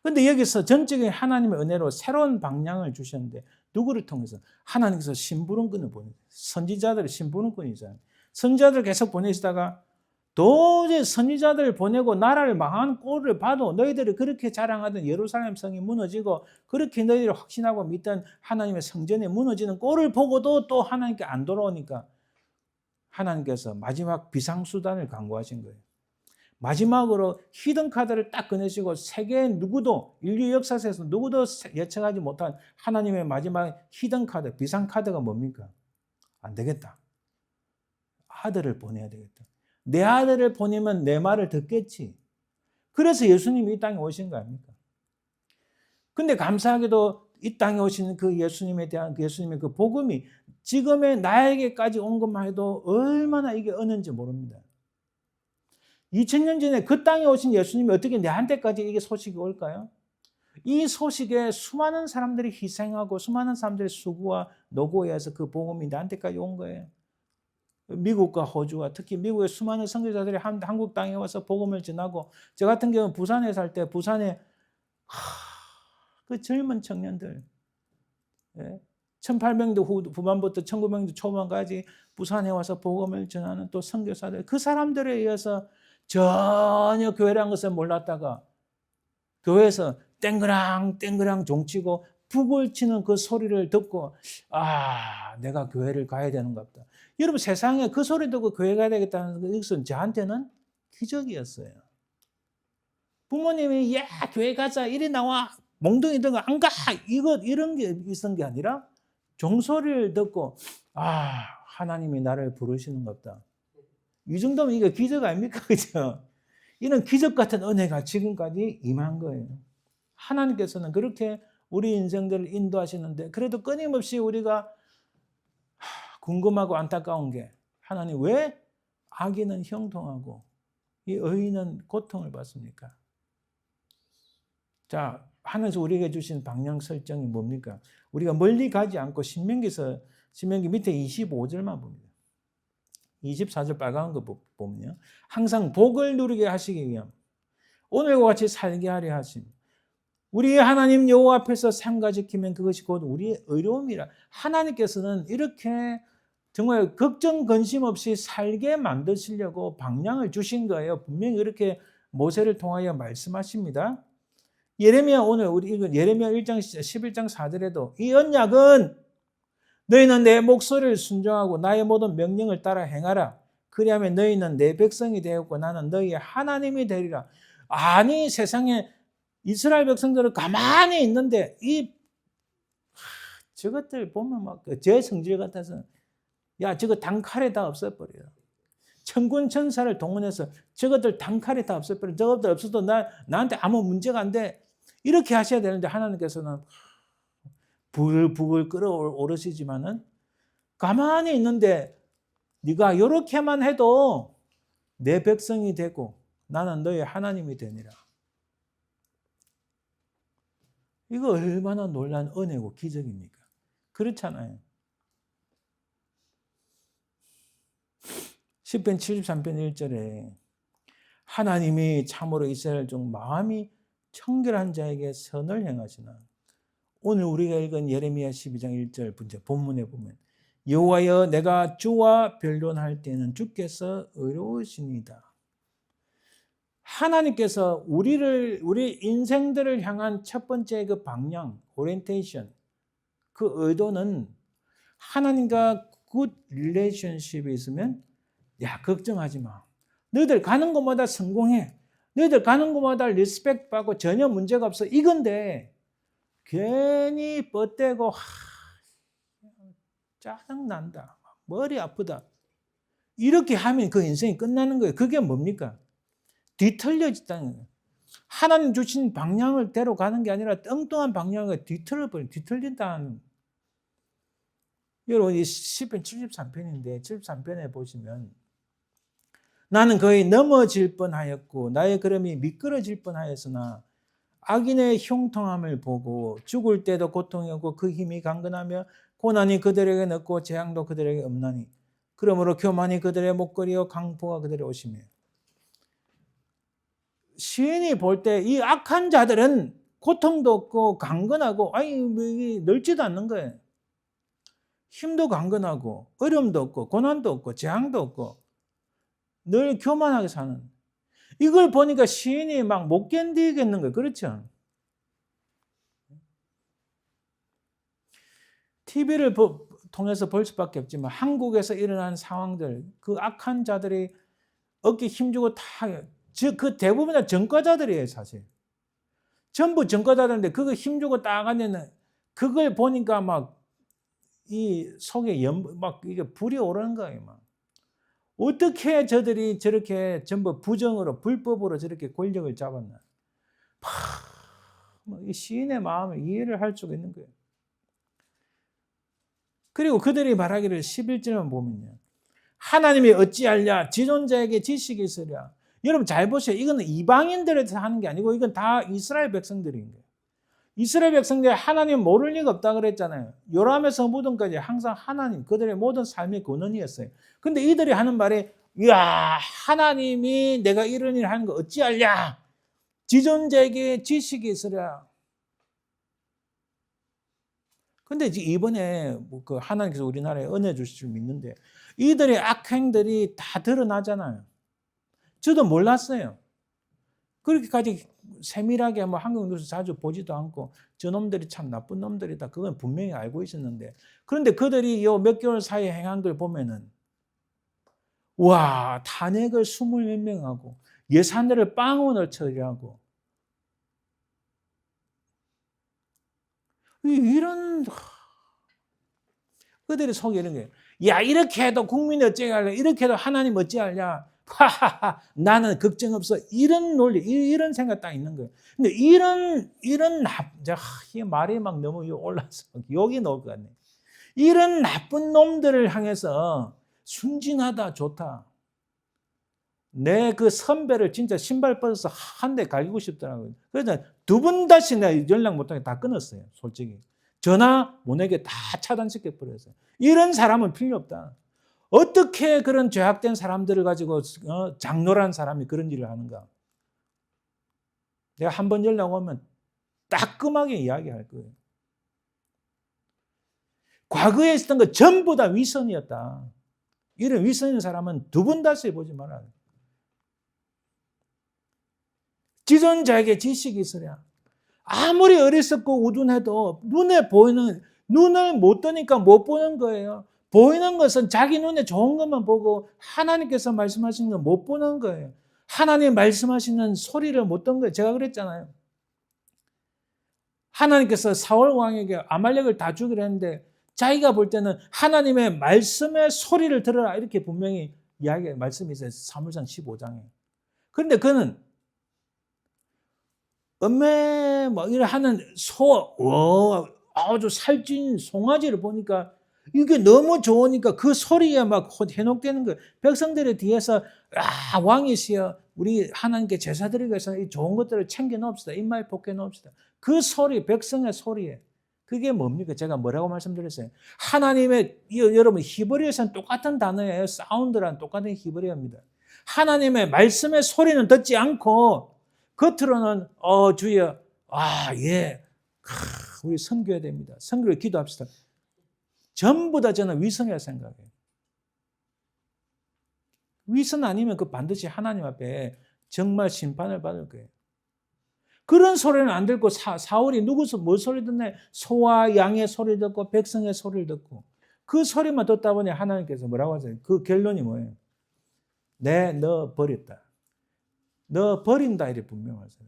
그런데 여기서 전적인 하나님의 은혜로 새로운 방향을 주셨는데 누구를 통해서? 하나님께서 심부름꾼을 보내요. 선지자들의 심부름꾼이잖아요. 선지자들 계속 보내시다가 도저히 선지자들을 보내고 나라를 망한 꼴을 봐도 너희들이 그렇게 자랑하던 예루살렘 성이 무너지고 그렇게 너희들이 확신하고 믿던 하나님의 성전이 무너지는 꼴을 보고도 또 하나님께 안 돌아오니까 하나님께서 마지막 비상수단을 강구하신 거예요. 마지막으로 히든 카드를 딱 꺼내시고 세계 누구도 인류 역사에서 누구도 예측하지 못한 하나님의 마지막 히든 카드, 비상 카드가 뭡니까? 안 되겠다. 아들을 보내야 되겠다. 내 아들을 보내면 내 말을 듣겠지. 그래서 예수님이 이 땅에 오신 거 아닙니까? 근데 감사하게도 이 땅에 오신 그 예수님에 대한 그 예수님의 그 복음이 지금의 나에게까지 온 것만 해도 얼마나 이게 은은지 모릅니다. 2000년 전에 그 땅에 오신 예수님이 어떻게 내한테까지 이게 소식이 올까요? 이 소식에 수많은 사람들이 희생하고 수많은 사람들의 수고와 노고에 의해서 그 복음이 나한테까지 온 거예요. 미국과 호주와 특히 미국의 수많은 선교사들이 한국 땅에 와서 복음을 전하고, 저 같은 경우는 부산에 살 때 부산에 그 젊은 청년들, 1800년도 후반부터 1900년도 초반까지 부산에 와서 복음을 전하는 또 선교사들, 그 사람들에 의해서 전혀 교회라는 것을 몰랐다가 교회에서 땡그랑 땡그랑 종치고 북을 치는 그 소리를 듣고, 내가 교회를 가야 되는 것 같다. 여러분, 세상에 그 소리 듣고 교회 가야 되겠다는 것은 저한테는 기적이었어요. 부모님이 교회 가자 이리 나와 몽둥이 들고 안 가 이런 게 있은 게 아니라 종소리를 듣고 하나님이 나를 부르시는 것 같다. 이 정도면 이게 기적 아닙니까? 그죠? 이런 기적 같은 은혜가 지금까지 임한 거예요. 하나님께서는 그렇게 우리 인생들을 인도하시는데, 그래도 끊임없이 우리가 궁금하고 안타까운 게, 하나님 왜 악인은 형통하고 이 의인은 고통을 받습니까? 자, 하나님께서 우리에게 주신 방향 설정이 뭡니까? 우리가 멀리 가지 않고 신명기 밑에 25절만 봅니다. 24절 빨간 거 보면요. 항상 복을 누리게 하시기 위함, 오늘과 같이 살게 하려 하심. 우리의 하나님 여호와 앞에서 삼가 지키면 그것이 곧 우리의 의로움이라. 하나님께서는 이렇게 정말 걱정 근심 없이 살게 만드시려고 방향을 주신 거예요. 분명히 이렇게 모세를 통하여 말씀하십니다. 오늘 우리 읽은 예레미야 1장 11장 4절에도 이 언약은 너희는 내 목소리를 순종하고 나의 모든 명령을 따라 행하라. 그리하면 너희는 내 백성이 되었고 나는 너희의 하나님이 되리라. 아니, 세상에 이스라엘 백성들은 가만히 있는데 저것들 보면 막 제 성질 같아서 저거 단칼에 다 없애버려요. 천군 천사를 동원해서 저것들 단칼에 다 없애버려요. 저것들 없어도 나한테 아무 문제가 안 돼. 이렇게 하셔야 되는데 하나님께서는 부글부글 끓어오르시지만은 가만히 있는데 네가 이렇게만 해도 내 백성이 되고 나는 너의 하나님이 되니라. 이거 얼마나 놀라운 은혜고 기적입니까? 그렇잖아요. 시편 73편 1절에 하나님이 참으로 이스라엘 중 마음이 청결한 자에게 선을 행하시나. 오늘 우리가 읽은 예레미야 12장 1절 본문에 보면 여호와여 내가 주와 변론할 때는 주께서 의로우시니다. 하나님께서 우리 인생들을 향한 첫 번째 그 방향, 오리엔테이션, 그 의도는 하나님과 굿 릴레이션십이 있으면 걱정하지 마. 너희들 가는 곳마다 성공해. 너희들 가는 곳마다 리스펙트 받고 전혀 문제가 없어. 이건데 괜히 뻗대고 짜증난다. 머리 아프다. 이렇게 하면 그 인생이 끝나는 거예요. 그게 뭡니까? 뒤틀려졌다는 거예요. 하나님 주신 방향을 대로 가는 게 아니라 뚱뚱한 방향을 뒤틀린다는. 여러분, 이 시편 73편인데 73편에 보시면 나는 거의 넘어질 뻔하였고 나의 걸음이 미끄러질 뻔하였으나 악인의 형통함을 보고 죽을 때도 고통이 없고 그 힘이 강건하며 고난이 그들에게 넣고 재앙도 그들에게 없나니 그러므로 교만이 그들의 목걸이요 강포가 그들의 옷이며. 시인이 볼 때 이 악한 자들은 고통도 없고 강건하고 늙지도 않는 거예요. 힘도 강건하고 어려움도 없고 고난도 없고 재앙도 없고 늘 교만하게 사는. 이걸 보니까 시인이 막 못 견디겠는 거예요. 그렇죠? TV를 통해서 볼 수밖에 없지만 한국에서 일어난 상황들, 그 악한 자들이 어깨 힘주고 그 대부분 다 전과자들이에요, 사실. 전부 전과자들인데 그거 힘주고 딱 앉는 그걸 보니까 막 이 속에 막 이게 불이 오르는 거예요, 막. 어떻게 저들이 저렇게 전부 부정으로 불법으로 저렇게 권력을 잡았나? 이 시인의 마음을 이해를 할 수가 있는 거예요. 그리고 그들이 말하기를 11절만 보면요. 하나님이 어찌하랴 지존자에게 지식이 있으랴. 여러분 잘 보세요. 이건 이방인들에서 하는 게 아니고 이건 다 이스라엘 백성들인 거예요. 이스라엘 백성들이 하나님 모를 리가 없다 그랬잖아요. 요람에서 무덤까지 항상 하나님, 그들의 모든 삶의 근원이었어요. 근데 이들이 하는 말이, 야, 하나님이 내가 이런 일을 하는 거 어찌하랴? 지존자에게 지식이 있으랴. 근데 이번에 그 하나님께서 우리나라에 은혜 주실 줄 믿는데, 이들의 악행들이 다 드러나잖아요. 저도 몰랐어요. 그렇게까지 세밀하게 뭐 한국 뉴스 자주 보지도 않고 저놈들이 참 나쁜 놈들이다. 그건 분명히 알고 있었는데, 그런데 그들이 요 몇 개월 사이에 행한 걸 보면은, 와, 탄핵을 20몇 명 하고 예산들을 빵원을 처리하고, 이런, 그들의 속에 이런 거예요. 야, 이렇게 해도 국민이 어찌 할래? 이렇게 해도 하나님 어찌 하냐? 하하하, 나는 걱정 없어. 이런 논리, 이런 생각 딱 있는 거예요. 근데 이 말이 막 너무 올라서 욕이 나올 것 같네. 이런 나쁜 놈들을 향해서 순진하다, 좋다. 내 그 선배를 진짜 신발 벗어서 한 대 갈기고 싶더라고요. 그래서 두 번 다시 내가 연락 못하게 다 끊었어요, 솔직히. 전화 보내게 다 차단시켜 버렸어요. 이런 사람은 필요 없다. 어떻게 그런 죄악된 사람들을 가지고 장로란 사람이 그런 일을 하는가? 내가 한 번 연락 오면 따끔하게 이야기할 거예요. 과거에 있었던 거 전부 다 위선이었다. 이런 위선 있는 사람은 두 번 다시 보지 말아야 돼. 지존자에게 지식이 있으랴. 아무리 어리석고 우둔해도 눈에 보이는, 눈을 못 뜨니까 못 보는 거예요. 보이는 것은 자기 눈에 좋은 것만 보고 하나님께서 말씀하시는 건 못 보는 거예요. 하나님 말씀하시는 소리를 못 듣는 거예요. 제가 그랬잖아요. 하나님께서 사울 왕에게 아말렉을 다 죽이려 했는데 자기가 볼 때는 하나님의 말씀의 소리를 들어라 이렇게 분명히 말씀이 있어요. 사무엘상 15장에. 그런데 그는 음메 뭐 이런 하는 아주 살찐 송아지를 보니까 이게 너무 좋으니까 그 소리에 막 현혹되는 거예요. 백성들의 뒤에서 왕이시여 우리 하나님께 제사 드리기 위해서 이 좋은 것들을 챙겨 놓읍시다. 입마에 벗겨 놓읍시다. 그 소리, 백성의 소리에 그게 뭡니까? 제가 뭐라고 말씀드렸어요? 하나님의, 여러분 히브리어에서는 똑같은 단어예요. 사운드란 똑같은 히브리어입니다. 하나님의 말씀의 소리는 듣지 않고 겉으로는 주여 예 우리 선교해야 됩니다. 선교를 기도합시다. 전부 다 저는 위선이라 생각해요. 위선 아니면 그 반드시 하나님 앞에 정말 심판을 받을 거예요. 그런 소리는 안 듣고 사울이 누구서 뭘 소리 듣네? 소와 양의 소리를 듣고 백성의 소리를 듣고 그 소리만 듣다 보니 하나님께서 뭐라고 하세요? 그 결론이 뭐예요? 너 버렸다. 너 버린다 이렇게 분명하세요.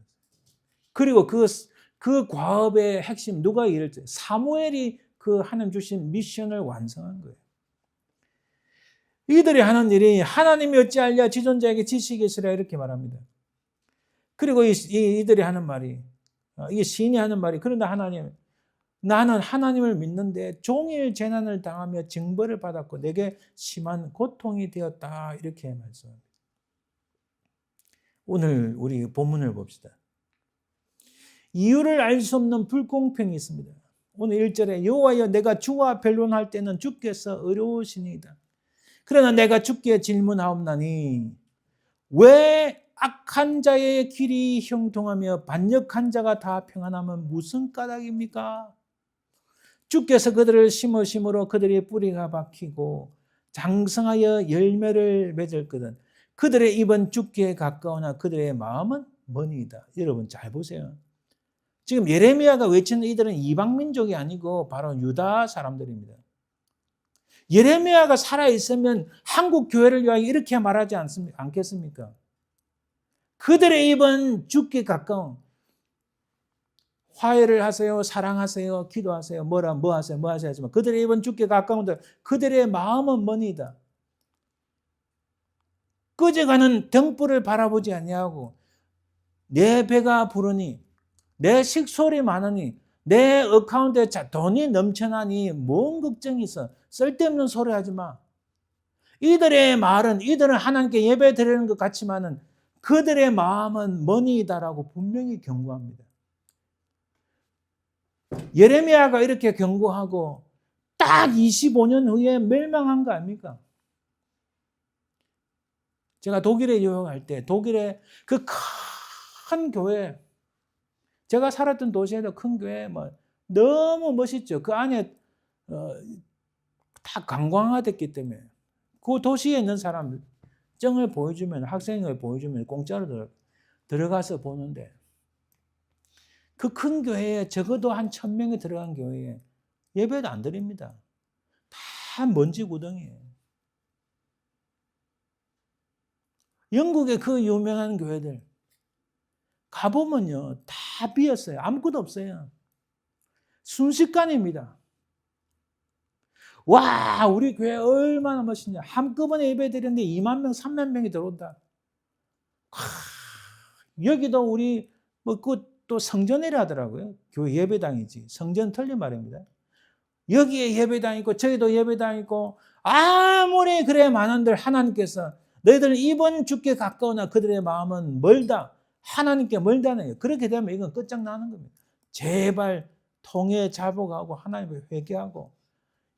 그리고 그 과업의 핵심 누가 이럴 때 사무엘이 그 하나님 주신 미션을 완성한 거예요. 이들이 하는 일이 하나님이 어찌하랴 지존자에게 지식이 있으랴 이렇게 말합니다. 그리고 이들이 하는 말이 이 시인이 하는 말이 그런데 나는 하나님을 믿는데 종일 재난을 당하며 징벌을 받았고 내게 심한 고통이 되었다 이렇게 말씀합니다. 오늘 우리 본문을 봅시다. 이유를 알 수 없는 불공평이 있습니다. 오늘 1절에 여호와여 내가 주와 변론할 때는 주께서 어려우시니이다. 그러나 내가 주께 질문하옵나니 왜 악한 자의 길이 형통하며 반역한 자가 다 평안하면 무슨 까닭입니까? 주께서 그들을 심으심으로 그들의 뿌리가 박히고 장성하여 열매를 맺을거든 그들의 입은 주께 가까우나 그들의 마음은 머니이다. 여러분 잘 보세요. 지금 예레미야가 외치는 이들은 이방민족이 아니고 바로 유다 사람들입니다. 예레미야가 살아있으면 한국 교회를 위하여 이렇게 말하지 않겠습니까? 그들의 입은 주께 가까운 화해를 하세요, 사랑하세요, 기도하세요, 뭐 하세요 하지만 그들의 입은 주께 가까운데 그들의 마음은 머니다. 꺼져가는 등불을 바라보지 아니하고 내 배가 부르니 내 식솔이 많으니 내 어카운트에 돈이 넘쳐나니 뭔 걱정이 있어. 쓸데없는 소리 하지 마. 이들은 하나님께 예배 드리는 것 같지만은 그들의 마음은 머니이다라고 분명히 경고합니다. 예레미야가 이렇게 경고하고 딱 25년 후에 멸망한 거 아닙니까? 제가 독일에 유학할 때 독일의 그 큰 교회, 제가 살았던 도시에도 큰 교회 뭐 너무 멋있죠. 그 안에 다 관광화됐기 때문에 그 도시에 있는 사람들 증을 보여주면, 학생을 보여주면 공짜로 들어가서 보는데, 그 큰 교회에 적어도 한 1,000명이 들어간 교회에 예배도 안 드립니다. 다 먼지 구덩이에요. 영국의 그 유명한 교회들 가보면요 다 비었어요. 아무것도 없어요. 순식간입니다. 와, 우리 교회 얼마나 멋있냐. 한꺼번에 예배 드렸는데 2만 명, 3만 명이 들어온다. 여기도 우리 뭐 또 성전이라 하더라고요. 교회 예배당이지. 성전 틀린 말입니다. 여기에 예배당 있고 저기도 예배당 있고, 아무리 그래 많은들 하나님께서 너희들 이번 주께 가까우나 그들의 마음은 멀다. 하나님께 멀다네요. 그렇게 되면 이건 끝장나는 겁니다. 제발 통해 자복하고 하나님을 회개하고,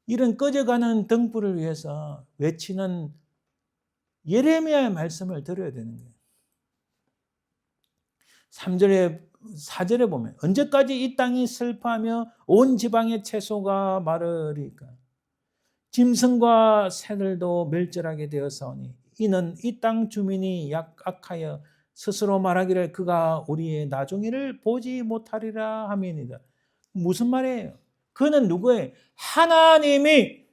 이런 꺼져가는 등불을 위해서 외치는 예레미야의 말씀을 들어야 되는 거예요. 3절에 4절에 보면 언제까지 이 땅이 슬퍼하며 온 지방의 채소가 마르리까? 짐승과 새들도 멸절하게 되었사오니 이는 이 땅 주민이 악하여 스스로 말하기를 그가 우리의 나중일을 보지 못하리라 함이니이다. 무슨 말이에요? 그는 누구예요? 하나님이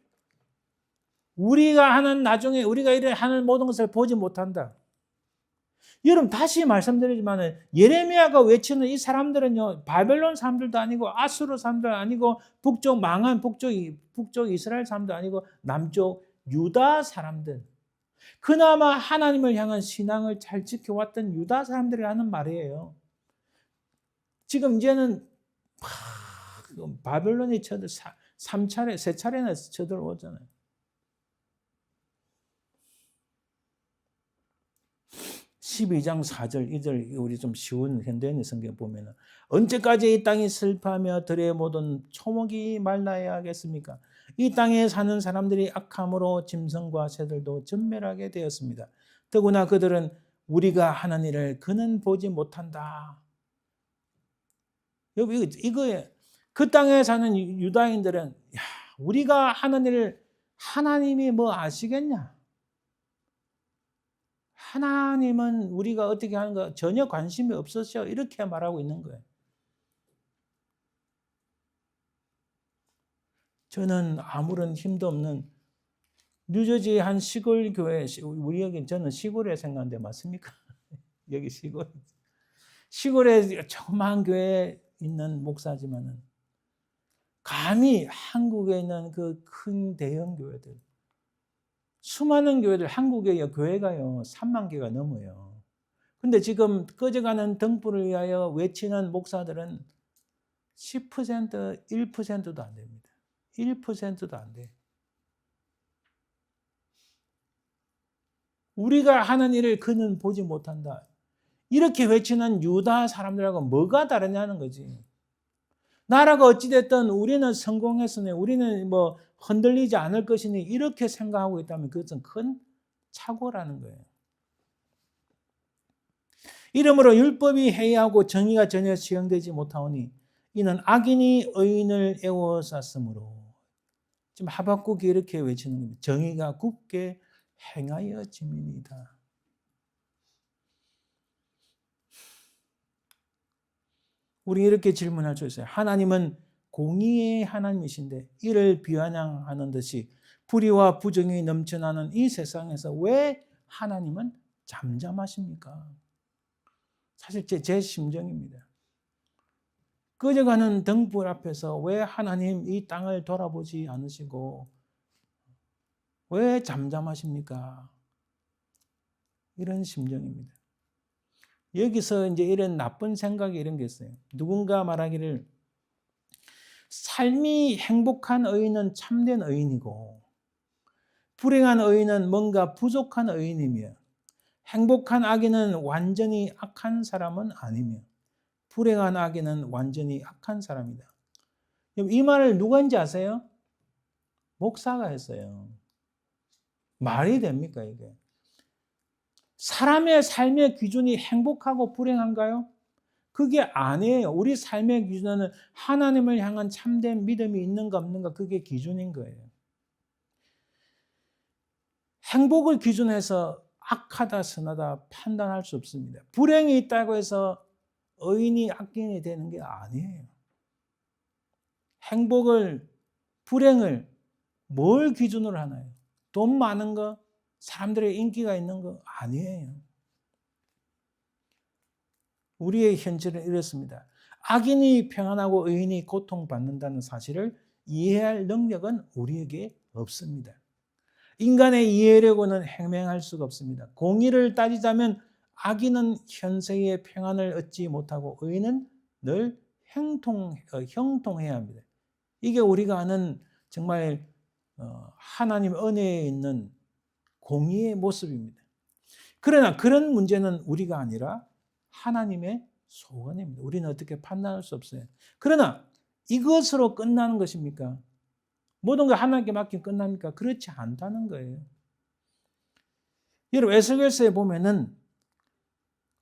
우리가 하는 나중에 우리가 이래 하는 모든 것을 보지 못한다. 여러분 다시 말씀드리지만 예레미야가 외치는 이 사람들은요 바벨론 사람들도 아니고 아수르 사람도 아니고 북쪽 망한 북쪽 이스라엘 사람도 아니고 남쪽 유다 사람들, 그나마 하나님을 향한 신앙을 잘 지켜왔던 유다 사람들이 하는 말이에요. 지금 이제는 바벨론이 3차례 3차례나 쳐들어오잖아요. 12장 4절 2절 우리 좀 쉬운 현대인의 성경 보면 언제까지 이 땅이 슬퍼하며 들의 모든 초목이 말라야 하겠습니까? 이 땅에 사는 사람들이 악함으로 짐승과 새들도 전멸하게 되었습니다. 더구나 그들은 우리가 하는 일을 그는 보지 못한다. 이거에 그 땅에 사는 유다인들은 야, 우리가 하는 일을 하나님이 뭐 아시겠냐? 하나님은 우리가 어떻게 하는 거 전혀 관심이 없으셔. 이렇게 말하고 있는 거예요. 저는 아무런 힘도 없는 뉴저지의 한 시골 교회, 우리 여기 저는 시골에 생각하는데 맞습니까? 여기 시골에 조그마한 교회에 있는 목사지만은 감히 한국에 있는 그 큰 대형 교회들, 수많은 교회들, 한국의 교회가요 3만 개가 넘어요. 근데 지금 꺼져가는 등불을 위하여 외치는 목사들은 10%, 1%도 안 됩니다. 1%도 안 돼. 우리가 하는 일을 그는 보지 못한다. 이렇게 외치는 유다 사람들하고 뭐가 다르냐는 거지. 나라가 어찌됐든 우리는 성공했으니 우리는 뭐 흔들리지 않을 것이니 이렇게 생각하고 있다면 그것은 큰 착오라는 거예요. 이러므로 율법이 해이하고 정의가 전혀 시행되지 못하오니 이는 악인이 의인을 애워쌌으므로, 지금 하박국이 이렇게 외치는 겁니다. 정의가 굳게 행하여짐이니이다. 우리 이렇게 질문할 수 있어요. 하나님은 공의의 하나님이신데 이를 비아냥하는 듯이 불의와 부정이 넘쳐나는 이 세상에서 왜 하나님은 잠잠하십니까? 사실 제 심정입니다. 꺼져가는 등불 앞에서 왜 하나님 이 땅을 돌아보지 않으시고 왜 잠잠하십니까? 이런 심정입니다. 여기서 이제 이런 나쁜 생각이 이런 게 있어요. 누군가 말하기를 삶이 행복한 의인은 참된 의인이고 불행한 의인은 뭔가 부족한 의인이며 행복한 악인은 완전히 악한 사람은 아니며 불행한 악인은 완전히 악한 사람이다. 이 말을 누가 했는지 아세요? 목사가 했어요. 말이 됩니까, 이게? 사람의 삶의 기준이 행복하고 불행한가요? 그게 아니에요. 우리 삶의 기준은 하나님을 향한 참된 믿음이 있는가 없는가, 그게 기준인 거예요. 행복을 기준해서 악하다 선하다 판단할 수 없습니다. 불행이 있다고 해서 의인이 악인이 되는 게 아니에요. 행복을, 불행을 뭘 기준으로 하나요? 돈 많은 거, 사람들의 인기가 있는 거 아니에요. 우리의 현실은 이렇습니다. 악인이 평안하고 의인이 고통받는다는 사실을 이해할 능력은 우리에게 없습니다. 인간의 이해력으로는 행행할 수가 없습니다. 공의를 따지자면 악인은 현세의 평안을 얻지 못하고 의인은 늘 형통해야 합니다. 이게 우리가 아는 정말 하나님 은혜에 있는 공의의 모습입니다. 그러나 그런 문제는 우리가 아니라 하나님의 소관입니다. 우리는 어떻게 판단할 수 없어요. 그러나 이것으로 끝나는 것입니까? 모든 걸 하나님께 맡기면 끝납니까? 그렇지 않다는 거예요. 여러분, 에스겔서에 보면은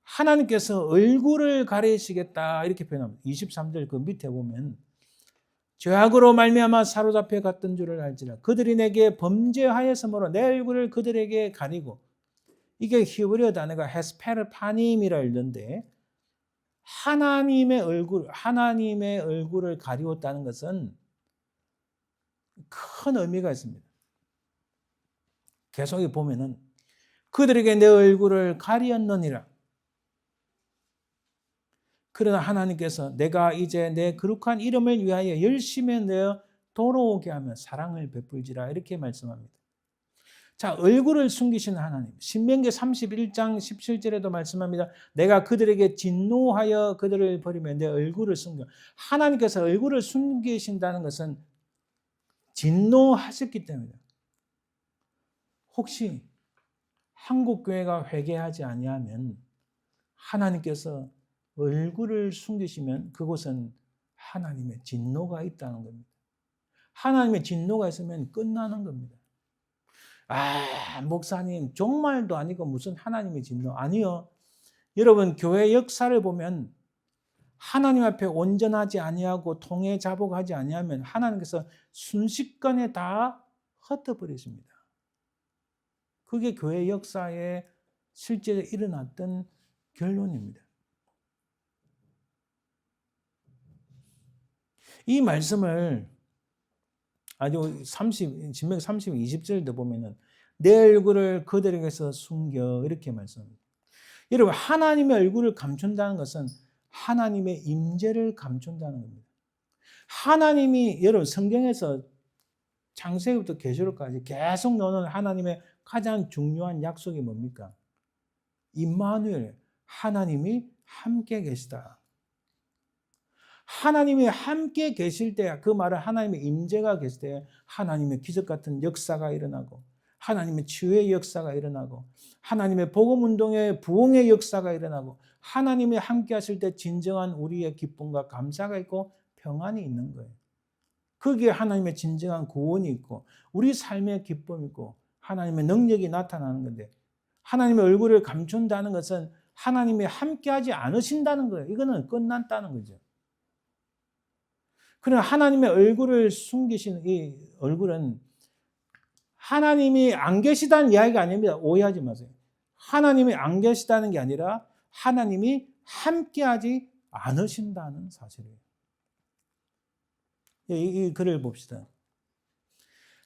하나님께서 얼굴을 가리시겠다 이렇게 표현합니다. 23절 그 밑에 보면 죄악으로 말미암아 사로잡혀 갔던 줄을 알지라 그들이 내게 범죄하였으므로 내 얼굴을 그들에게 가리고, 이게 히브리어 단어가 헤스페르파님이라 읽는데 하나님의 얼굴을 가리웠다는 것은 큰 의미가 있습니다. 계속 보면은 그들에게 내 얼굴을 가리었느니라. 그러나 하나님께서 내가 이제 내 거룩한 이름을 위하여 열심히 내어 돌아오게 하며 사랑을 베풀지라 이렇게 말씀합니다. 자, 얼굴을 숨기시는 하나님. 신명기 31장 17절에도 말씀합니다. 내가 그들에게 진노하여 그들을 버리며 내 얼굴을 숨겨. 하나님께서 얼굴을 숨기신다는 것은 진노하셨기 때문이다. 혹시 한국교회가 회개하지 아니하면 하나님께서 얼굴을 숨기시면 그곳은 하나님의 진노가 있다는 겁니다. 하나님의 진노가 있으면 끝나는 겁니다. 아, 목사님 정말도 아니고 무슨 하나님의 진노. 아니요. 여러분, 교회 역사를 보면 하나님 앞에 온전하지 아니하고 통해 자복하지 아니하면 하나님께서 순식간에 다 흩어버리십니다. 그게 교회 역사에 실제로 일어났던 결론입니다. 이 말씀을 아주 신명기 30, 20절도 보면은 내 얼굴을 그들에게서 숨겨 이렇게 말씀합니다. 여러분, 하나님의 얼굴을 감춘다는 것은 하나님의 임재를 감춘다는 겁니다. 하나님이 여러분 성경에서 창세기부터 계시록까지 계속 나오는 하나님의 가장 중요한 약속이 뭡니까? 임마누엘, 하나님이 함께 계시다. 하나님이 함께 계실 때, 그 말은 하나님의 임재가 계실 때 하나님의 기적 같은 역사가 일어나고 하나님의 치유의 역사가 일어나고 하나님의 복음운동의 부흥의 역사가 일어나고 하나님이 함께 하실 때 진정한 우리의 기쁨과 감사가 있고 평안이 있는 거예요. 거기에 하나님의 진정한 구원이 있고 우리 삶의 기쁨이 있고 하나님의 능력이 나타나는 건데, 하나님의 얼굴을 감춘다는 것은 하나님이 함께하지 않으신다는 거예요. 이거는 끝났다는 거죠. 그러나 하나님의 얼굴을 숨기신 이 얼굴은 하나님이 안 계시다는 이야기가 아닙니다. 오해하지 마세요. 하나님이 안 계시다는 게 아니라 하나님이 함께하지 않으신다는 사실이에요. 이 글을 봅시다.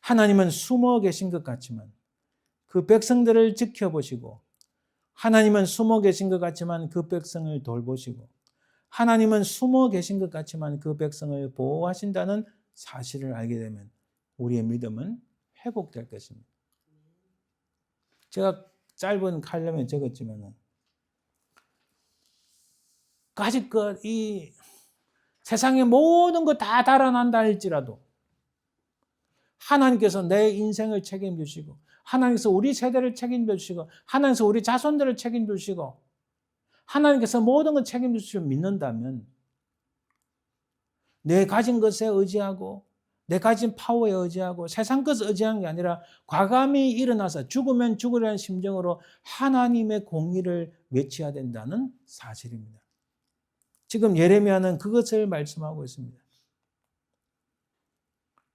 하나님은 숨어 계신 것 같지만 그 백성들을 지켜보시고, 하나님은 숨어 계신 것 같지만 그 백성을 돌보시고, 하나님은 숨어 계신 것 같지만 그 백성을 보호하신다는 사실을 알게 되면 우리의 믿음은 회복될 것입니다. 제가 짧은 칼럼에 적었지만 가지껏 이 세상의 모든 거 다 달아난다 할지라도 하나님께서 내 인생을 책임져 주시고 하나님께서 우리 세대를 책임져 주시고 하나님께서 우리 자손들을 책임져 주시고 하나님께서 모든 걸 책임져 주시고 믿는다면 내 가진 것에 의지하고 내 가진 파워에 의지하고 세상 것에 의지하는 게 아니라 과감히 일어나서 죽으면 죽으라는 심정으로 하나님의 공의를 외쳐야 된다는 사실입니다. 지금 예레미야는 그것을 말씀하고 있습니다.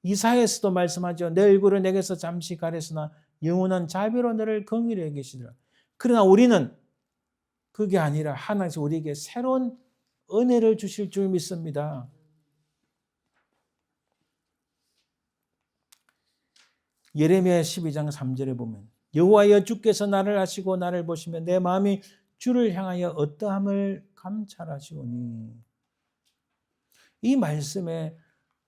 이사야에서도 말씀하죠. 내 얼굴을 내게서 잠시 가렸으나 영원한 자비로 너를 긍휼히 여기시리라. 그러나 우리는 그게 아니라 하나님께서 우리에게 새로운 은혜를 주실 줄 믿습니다. 예레미야 12장 3절에 보면 여호와여 주께서 나를 아시고 나를 보시며 내 마음이 주를 향하여 어떠함을 감찰하시오니. 이 말씀에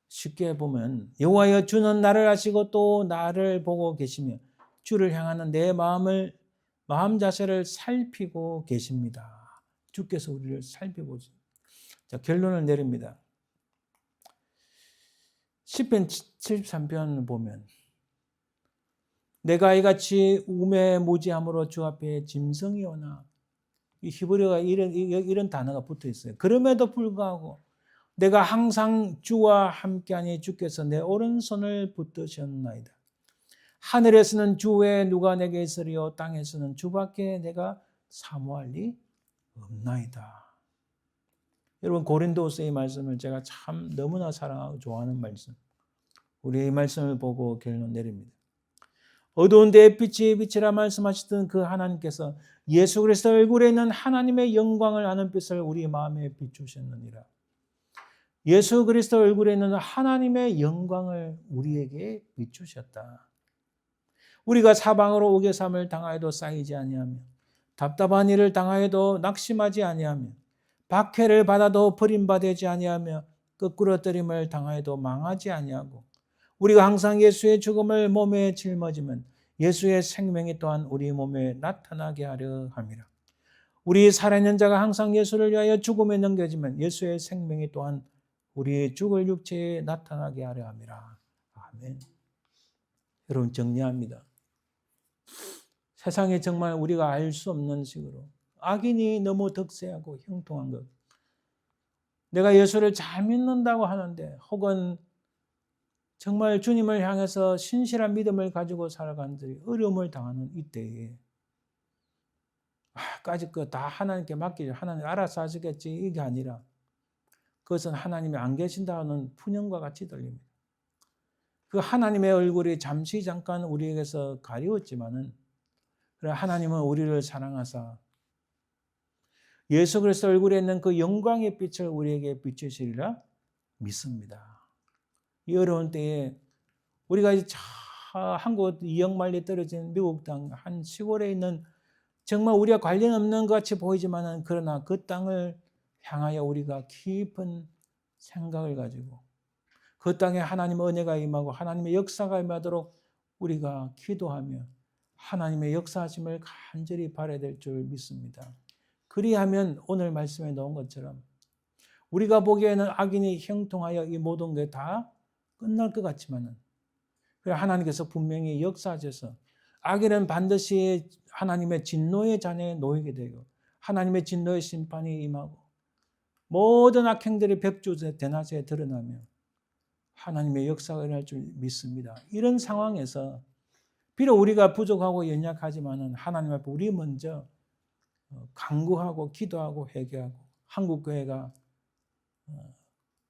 쉽게 보면 여호와여 주는 나를 아시고 또 나를 보고 계시며 주를 향하는 내 마음 자세를 살피고 계십니다. 주께서 우리를 살펴보죠. 자, 결론을 내립니다. 시편 73편 보면 내가 이같이 우매무지함으로 주 앞에 짐승이 오나. 이 히브리어가 이런 단어가 붙어 있어요. 그럼에도 불구하고 내가 항상 주와 함께하니 주께서 내 오른손을 붙드셨나이다. 하늘에서는 주 외에 누가 내게 있으리요 땅에서는 주밖에 내가 사모할 리 없나이다. 여러분 고린도서의 말씀을 제가 참 너무나 사랑하고 좋아하는 말씀. 우리 이 말씀을 보고 결론 내립니다. 어두운 데에 빛이 빛이라 말씀하시던 그 하나님께서 예수 그리스도 얼굴에 있는 하나님의 영광을 아는 빛을 우리 마음에 비추셨느니라. 예수 그리스도 얼굴에 있는 하나님의 영광을 우리에게 비추셨다. 우리가 사방으로 우겨삼을 당하여도 쌓이지 아니하며 답답한 일을 당하여도 낙심하지 아니하며 박해를 받아도 버림받지 아니하며 거꾸러뜨림을 당하여도 망하지 아니하고 우리가 항상 예수의 죽음을 몸에 짊어지면 예수의 생명이 또한 우리 몸에 나타나게 하려 함이라. 우리 살아있는 자가 항상 예수를 위하여 죽음에 넘겨지면 예수의 생명이 또한 우리의 죽을 육체에 나타나게 하려 함이라. 아멘. 여러분 정리합니다. 세상에 정말 우리가 알 수 없는 식으로 악인이 너무 득세하고 형통한 것. 내가 예수를 잘 믿는다고 하는데 혹은 정말 주님을 향해서 신실한 믿음을 가지고 살아가는 들이 어려움을 당하는 이때에 까짓 거 다 하나님께 맡기죠. 하나님 알아서 하시겠지 이게 아니라 그것은 하나님이 안 계신다는 푸념과 같이 들립니다. 그 하나님의 얼굴이 잠깐 우리에게서 가리웠지만은 하나님은 우리를 사랑하사 예수 그리스도 얼굴에 있는 그 영광의 빛을 우리에게 비추시리라 믿습니다. 이 어려운 때에 우리가 한국 2억 마일리 떨어진 미국 땅 한 시골에 있는 정말 우리가 관련 없는 것 같이 보이지만은 그러나 그 땅을 향하여 우리가 깊은 생각을 가지고 그 땅에 하나님의 은혜가 임하고 하나님의 역사가 임하도록 우리가 기도하며 하나님의 역사하심을 간절히 바라야 될 줄 믿습니다. 그리하면 오늘 말씀에 나온 것처럼 우리가 보기에는 악인이 형통하여 이 모든 게 다 끝날 것 같지만은 하나님께서 분명히 역사하셔서 악인은 반드시 하나님의 진노의 잔에 놓이게 되고 하나님의 진노의 심판이 임하고 모든 악행들이 백주 대낮에 드러나며 하나님의 역사가 일어날 줄 믿습니다. 이런 상황에서 비록 우리가 부족하고 연약하지만은 하나님 앞에 우리 먼저 간구하고 기도하고 회개하고 한국 교회가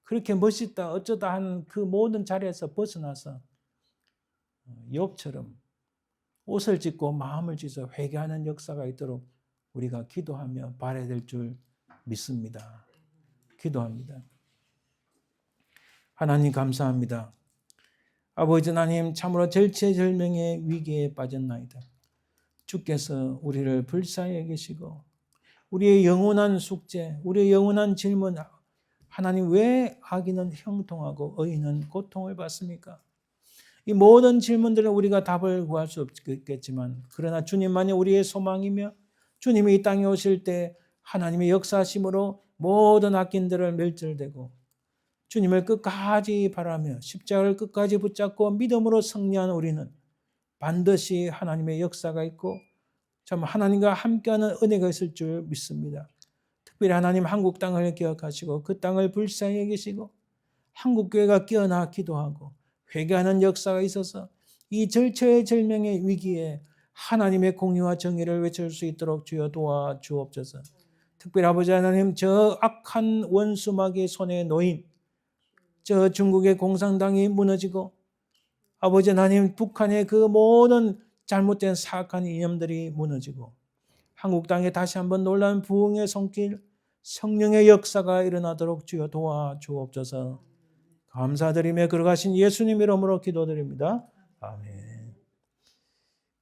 그렇게 멋있다 어쩌다 하는 그 모든 자리에서 벗어나서 욥처럼 옷을 찢고 마음을 찢어 회개하는 역사가 있도록 우리가 기도하며 바라야 될 줄 믿습니다. 기도합니다. 하나님 감사합니다. 아버지 하나님 참으로 절체절명의 위기에 빠졌나이다. 주께서 우리를 불쌍히 여기시고 우리의 영원한 숙제, 우리의 영원한 질문 하나님 왜 악인은 형통하고 의인은 고통을 받습니까? 이 모든 질문들은 우리가 답을 구할 수 없겠지만 그러나 주님만이 우리의 소망이며 주님이 이 땅에 오실 때 하나님의 역사심으로 모든 악인들을 멸절되고 주님을 끝까지 바라며 십자가를 끝까지 붙잡고 믿음으로 승리하는 우리는 반드시 하나님의 역사가 있고 참 하나님과 함께하는 은혜가 있을 줄 믿습니다. 특별히 하나님 한국 땅을 기억하시고 그 땅을 불쌍히 여기시고 한국교회가 깨어나 기도하고 회개하는 역사가 있어서 이 절체절명의 위기에 하나님의 공의와 정의를 외칠 수 있도록 주여 도와주옵소서. 특별히 아버지 하나님, 저 악한 원수마귀의 손에 놓인 저 중국의 공산당이 무너지고 아버지 하나님, 북한의 그 모든 잘못된 사악한 이념들이 무너지고 한국 땅에 다시 한번 놀라운 부흥의 손길, 성령의 역사가 일어나도록 주여 도와주옵소서. 감사드리며 걸어가신 예수님 이름으로 기도드립니다. 아멘.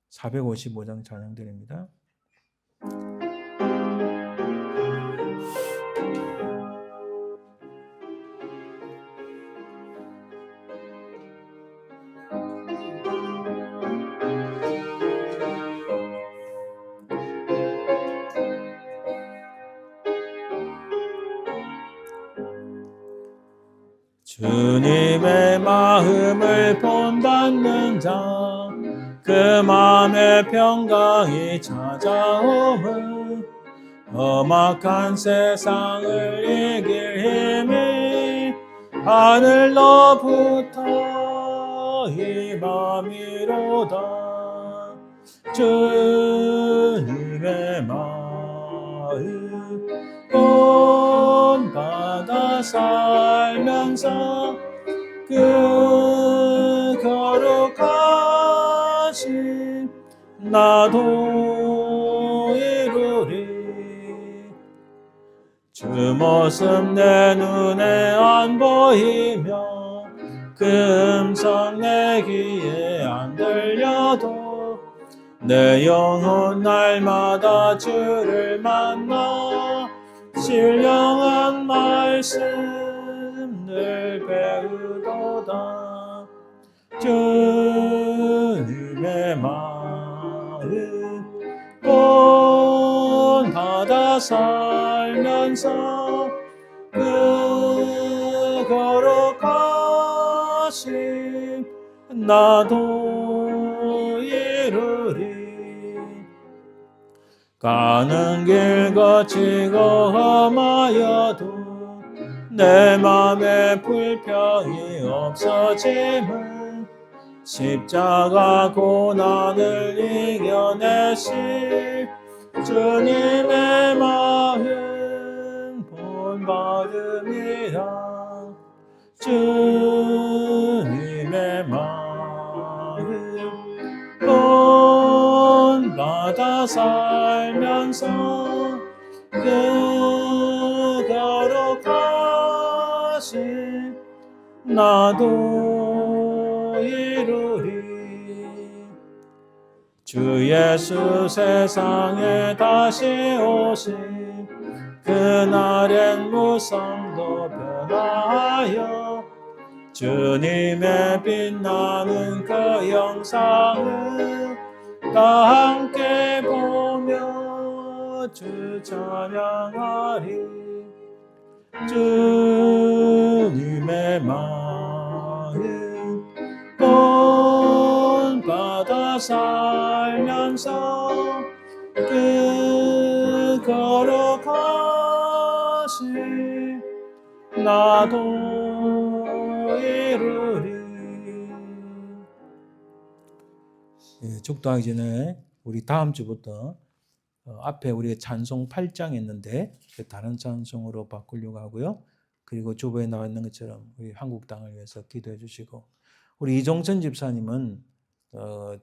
455장 찬양드립니다. 주님의 마음을 본받는 자, 그 마음의 평강이 찾아오면 험악한 세상을 이길 힘이 하늘로부터 임함이로다. 주님의 마음 본받아 살면서 그 거룩하신 나도 이루리. 주 모습 내 눈에 안 보이며 그 음성 내 귀에 안 들려도 내 영혼 날마다 주를 만나 신령한 말씀 늘 배우도다. 주님의 마음 본받아 살면서 그 거룩하신 나도 이루리. 가는 길 거치고 험하여도 내 맘에 불평이 없어짐은 십자가 고난을 이겨내실 주님의 마음 본받음이라. 주님의 마음 본받아 살면서 그 거룩하신 나도 이루리. 주 예수 세상에 다시 오신 그날엔 무성도 변하여 주님의 빛나는 그 영상을 다 함께 보며 주 찬양하리. 주님의 마음 본받아 살면서 그 거룩하신 나도 이루리. 축도하기 전에 우리 다음 주부터 앞에 우리가 찬송 8장 했는데 다른 찬송으로 바꾸려고 하고요. 그리고 주보에 나와 있는 것처럼 우리 한국 땅을 위해서 기도해 주시고, 우리 이종천 집사님은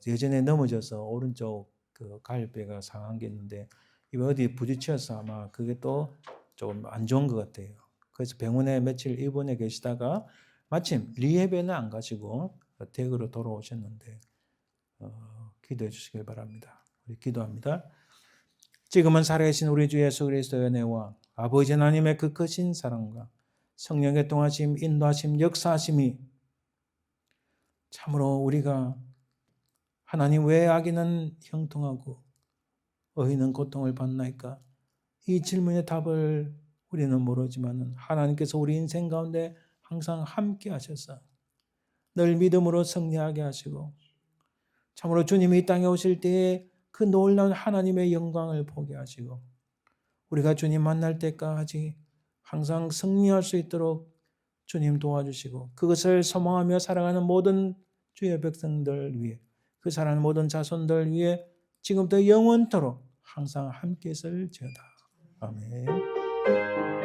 예전에 넘어져서 오른쪽 그 가열배가 상한 게 있는데 이거 어디 부딪혀서 아마 그게 또 조금 안 좋은 것 같아요. 그래서 병원에 며칠 입원해 계시다가 마침 리해배는 안 가시고 댁으로 돌아오셨는데 기도해 주시길 바랍니다. 우리 기도합니다. 지금은 살아계신 우리 주 예수 그리스도의 은혜와 아버지 하나님의 그 크신 사랑과 성령의 동하심, 인도하심, 역사하심이 참으로 우리가 하나님 왜 악인은 형통하고 의인은 고통을 받나이까? 이 질문의 답을 우리는 모르지만 하나님께서 우리 인생 가운데 항상 함께 하셔서 늘 믿음으로 승리하게 하시고 참으로 주님이 이 땅에 오실 때에 그 놀라운 하나님의 영광을 보게 하시고 우리가 주님 만날 때까지 항상 승리할 수 있도록 주님 도와주시고 그것을 소망하며 살아가는 모든 주의 백성들 위해 그 살아가는 모든 자손들 위해 지금부터 영원토록 항상 함께 있을지어다. 아멘.